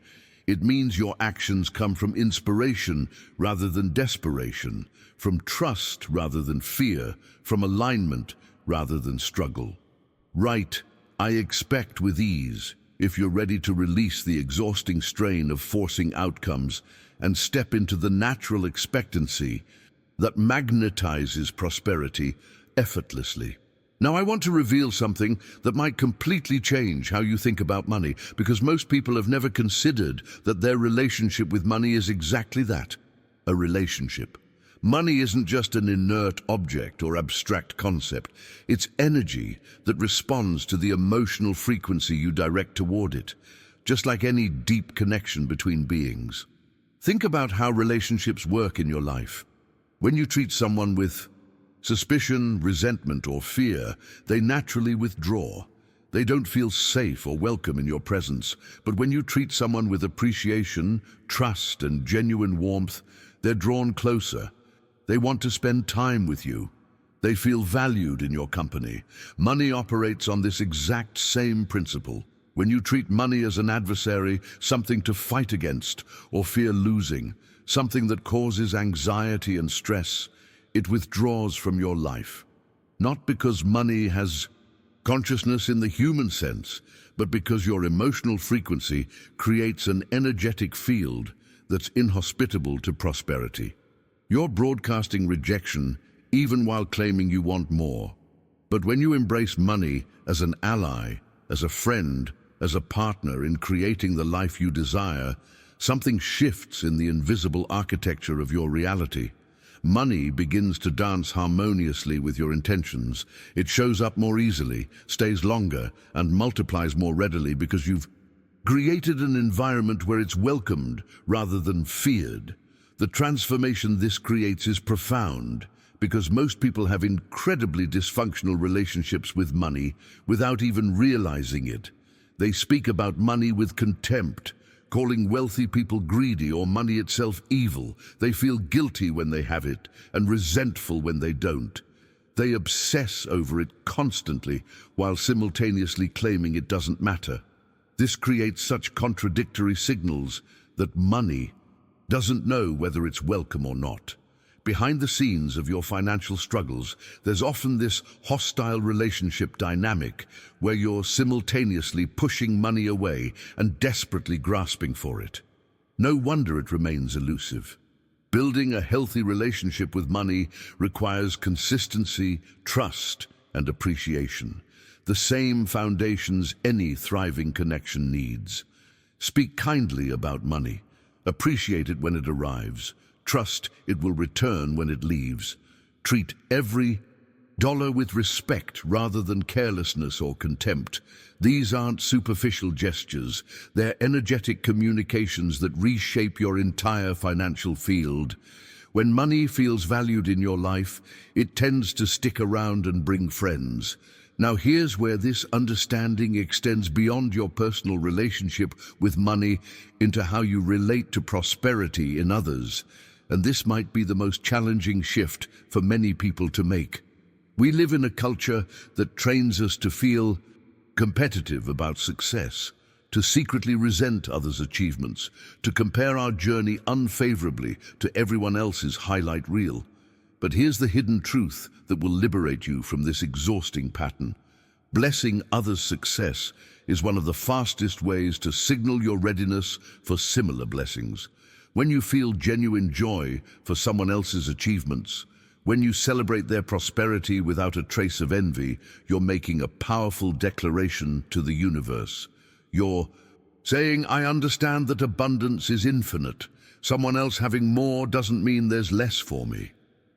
It means your actions come from inspiration rather than desperation, from trust rather than fear, from alignment rather than struggle. Right, I expect with ease, if you're ready to release the exhausting strain of forcing outcomes and step into the natural expectancy that magnetizes prosperity effortlessly. Now I want to reveal something that might completely change how you think about money, because most people have never considered that their relationship with money is exactly that, a relationship. Money isn't just an inert object or abstract concept. It's energy that responds to the emotional frequency you direct toward it, just like any deep connection between beings. Think about how relationships work in your life. When you treat someone with suspicion, resentment, or fear, they naturally withdraw. They don't feel safe or welcome in your presence. But when you treat someone with appreciation, trust, and genuine warmth, they're drawn closer. They want to spend time with you. They feel valued in your company. Money operates on this exact same principle. When you treat money as an adversary, something to fight against, or fear losing, something that causes anxiety and stress, it withdraws from your life. Not because money has consciousness in the human sense, but because your emotional frequency creates an energetic field that's inhospitable to prosperity. You're broadcasting rejection even while claiming you want more. But when you embrace money as an ally, as a friend, as a partner in creating the life you desire, something shifts in the invisible architecture of your reality. Money begins to dance harmoniously with your intentions. It shows up more easily, stays longer, and multiplies more readily because you've created an environment where it's welcomed rather than feared. The transformation this creates is profound because most people have incredibly dysfunctional relationships with money without even realizing it. They speak about money with contempt, calling wealthy people greedy or money itself evil. They feel guilty when they have it and resentful when they don't. They obsess over it constantly while simultaneously claiming it doesn't matter. This creates such contradictory signals that money doesn't know whether it's welcome or not. Behind the scenes of your financial struggles, there's often this hostile relationship dynamic where you're simultaneously pushing money away and desperately grasping for it. No wonder it remains elusive. Building a healthy relationship with money requires consistency, trust, and appreciation, the same foundations any thriving connection needs. Speak kindly about money. Appreciate it when it arrives. Trust it will return when it leaves. Treat every dollar with respect rather than carelessness or contempt. These aren't superficial gestures. They're energetic communications that reshape your entire financial field. When money feels valued in your life, it tends to stick around and bring friends. Now here's where this understanding extends beyond your personal relationship with money into how you relate to prosperity in others. And this might be the most challenging shift for many people to make. We live in a culture that trains us to feel competitive about success, to secretly resent others' achievements, to compare our journey unfavorably to everyone else's highlight reel. But here's the hidden truth that will liberate you from this exhausting pattern. Blessing others' success is one of the fastest ways to signal your readiness for similar blessings. When you feel genuine joy for someone else's achievements, when you celebrate their prosperity without a trace of envy, you're making a powerful declaration to the universe. You're saying, I understand that abundance is infinite. Someone else having more doesn't mean there's less for me.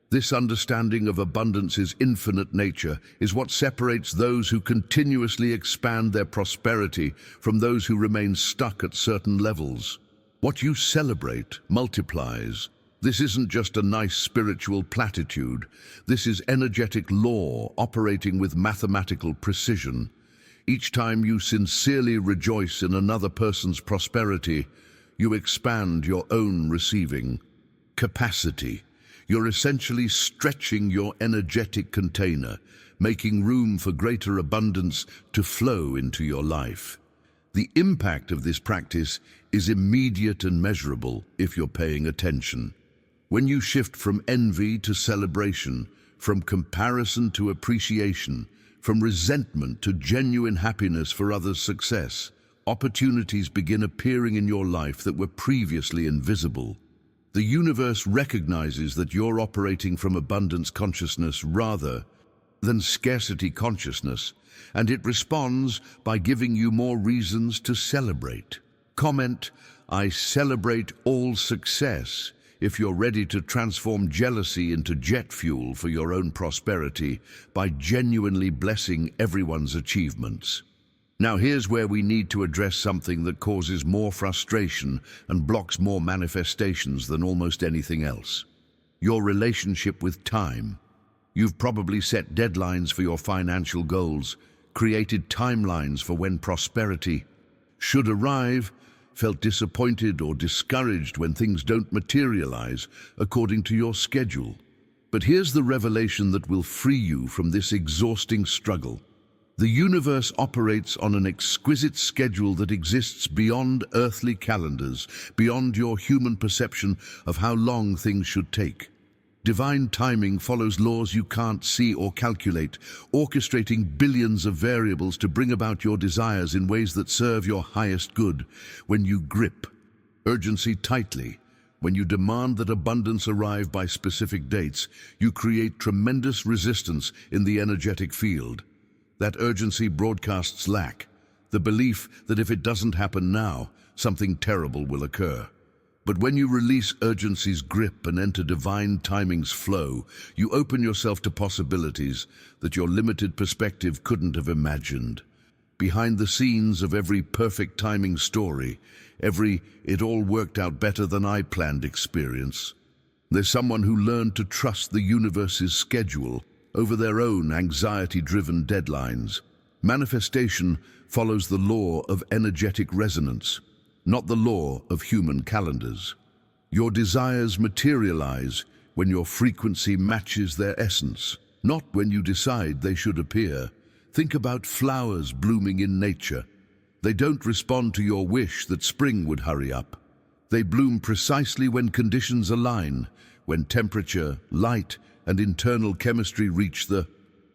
This understanding of abundance's infinite nature is what separates those who continuously expand their prosperity from those who remain stuck at certain levels. What you celebrate multiplies. This isn't just a nice spiritual platitude. This is energetic law operating with mathematical precision. Each time you sincerely rejoice in another person's prosperity, you expand your own receiving capacity. You're essentially stretching your energetic container, making room for greater abundance to flow into your life. The impact of this practice is immediate and measurable if you're paying attention. When you shift from envy to celebration, from comparison to appreciation, from resentment to genuine happiness for others' success, opportunities begin appearing in your life that were previously invisible. The universe recognizes that you're operating from abundance consciousness rather than scarcity consciousness, and it responds by giving you more reasons to celebrate. Comment, I celebrate all success, if you're ready to transform jealousy into jet fuel for your own prosperity by genuinely blessing everyone's achievements. Now here's where we need to address something that causes more frustration and blocks more manifestations than almost anything else. Your relationship with time. You've probably set deadlines for your financial goals, created timelines for when prosperity should arrive, felt disappointed or discouraged when things don't materialize according to your schedule. But here's the revelation that will free you from this exhausting struggle. The universe operates on an exquisite schedule that exists beyond earthly calendars, beyond your human perception of how long things should take. Divine timing follows laws you can't see or calculate, orchestrating billions of variables to bring about your desires in ways that serve your highest good. When you grip urgency tightly, when you demand that abundance arrive by specific dates, you create tremendous resistance in the energetic field. That urgency broadcasts lack, the belief that if it doesn't happen now, something terrible will occur. But when you release urgency's grip and enter divine timing's flow, you open yourself to possibilities that your limited perspective couldn't have imagined. Behind the scenes of every perfect timing story, every "it all worked out better than I planned" experience, there's someone who learned to trust the universe's schedule over their own anxiety-driven deadlines. Manifestation follows the law of energetic resonance, not the law of human calendars. Your desires materialize when your frequency matches their essence, not when you decide they should appear. Think about flowers blooming in nature. They don't respond to your wish that spring would hurry up. They bloom precisely when conditions align, when temperature, light, and internal chemistry reach the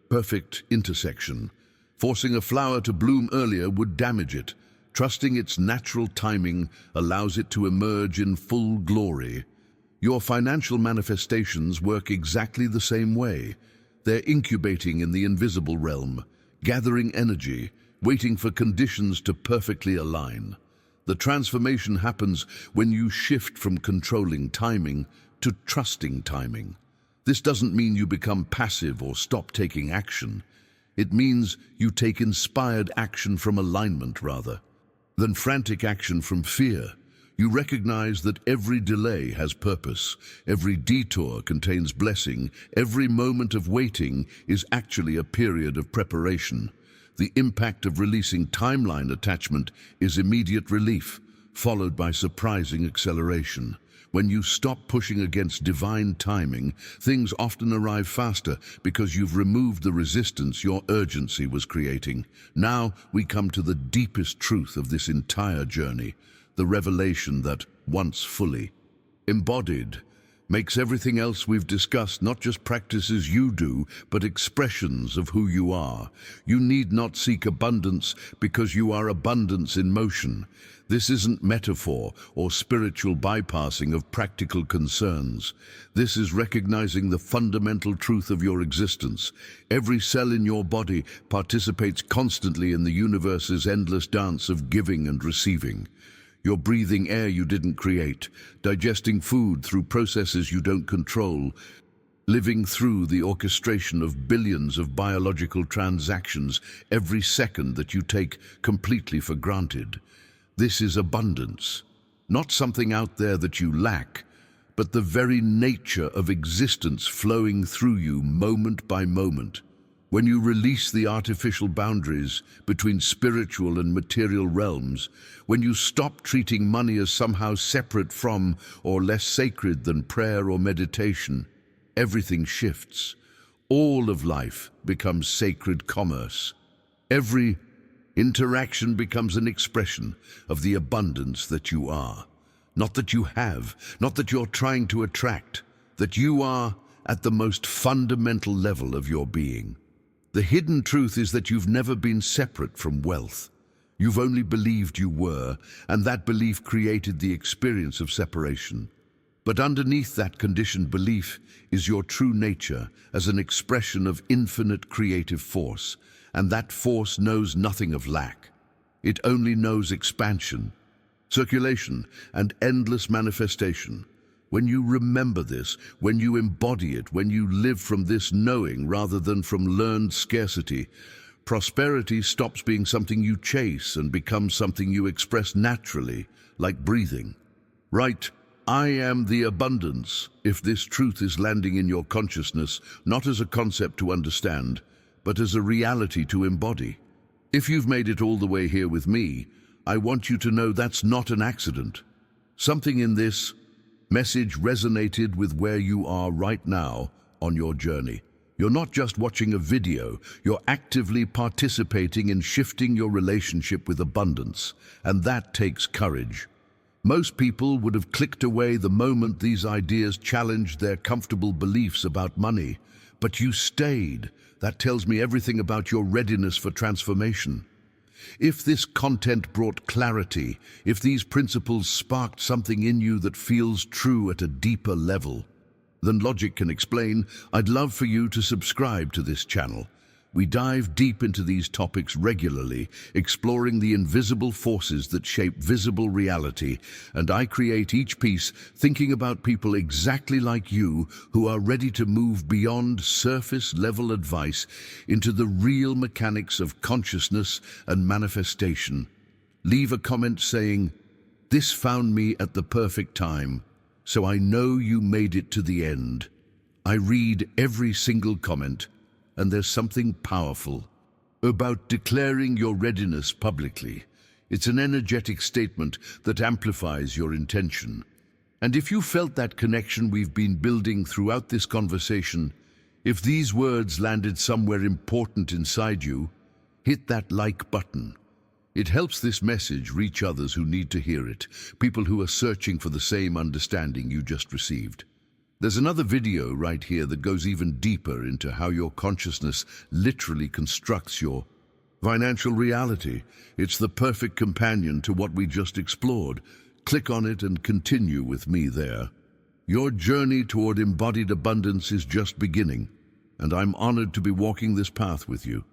perfect intersection. Forcing a flower to bloom earlier would damage it. Trusting its natural timing allows it to emerge in full glory. Your financial manifestations work exactly the same way. They're incubating in the invisible realm, gathering energy, waiting for conditions to perfectly align. The transformation happens when you shift from controlling timing to trusting timing. This doesn't mean you become passive or stop taking action. It means you take inspired action from alignment rather than frantic action from fear. You recognize that every delay has purpose, every detour contains blessing, every moment of waiting is actually a period of preparation. The impact of releasing timeline attachment is immediate relief, followed by surprising acceleration. When you stop pushing against divine timing, things often arrive faster because you've removed the resistance your urgency was creating. Now we come to the deepest truth of this entire journey. The revelation that, once fully embodied, makes everything else we've discussed not just practices you do, but expressions of who you are. You need not seek abundance because you are abundance in motion. This isn't metaphor or spiritual bypassing of practical concerns. This is recognizing the fundamental truth of your existence. Every cell in your body participates constantly in the universe's endless dance of giving and receiving. You're breathing air you didn't create, digesting food through processes you don't control, living through the orchestration of billions of biological transactions every second that you take completely for granted. This is abundance, not something out there that you lack, but the very nature of existence flowing through you moment by moment. When you release the artificial boundaries between spiritual and material realms, when you stop treating money as somehow separate from or less sacred than prayer or meditation, everything shifts. All of life becomes sacred commerce. Every interaction becomes an expression of the abundance that you are. Not that you have, not that you're trying to attract, that you are at the most fundamental level of your being. The hidden truth is that you've never been separate from wealth. You've only believed you were, and that belief created the experience of separation. But underneath that conditioned belief is your true nature as an expression of infinite creative force, and that force knows nothing of lack. It only knows expansion, circulation, and endless manifestation. When you remember this, when you embody it, when you live from this knowing rather than from learned scarcity, prosperity stops being something you chase and becomes something you express naturally, like breathing. Right, I am the abundance, if this truth is landing in your consciousness, not as a concept to understand, but as a reality to embody. If you've made it all the way here with me, I want you to know that's not an accident. Something in this message resonated with where you are right now on your journey. You're not just watching a video, you're actively participating in shifting your relationship with abundance, and that takes courage. Most people would have clicked away the moment these ideas challenged their comfortable beliefs about money, but you stayed. That tells me everything about your readiness for transformation. If this content brought clarity, if these principles sparked something in you that feels true at a deeper level, then logic can explain, I'd love for you to subscribe to this channel. We dive deep into these topics regularly, exploring the invisible forces that shape visible reality, and I create each piece thinking about people exactly like you who are ready to move beyond surface-level advice into the real mechanics of consciousness and manifestation. Leave a comment saying, "This found me at the perfect time, so I know you made it to the end." I read every single comment, and there's something powerful about declaring your readiness publicly. It's an energetic statement that amplifies your intention. And if you felt that connection we've been building throughout this conversation, if these words landed somewhere important inside you, hit that like button. It helps this message reach others who need to hear it, people who are searching for the same understanding you just received. There's another video right here that goes even deeper into how your consciousness literally constructs your financial reality. It's the perfect companion to what we just explored. Click on it and continue with me there. Your journey toward embodied abundance is just beginning, and I'm honored to be walking this path with you.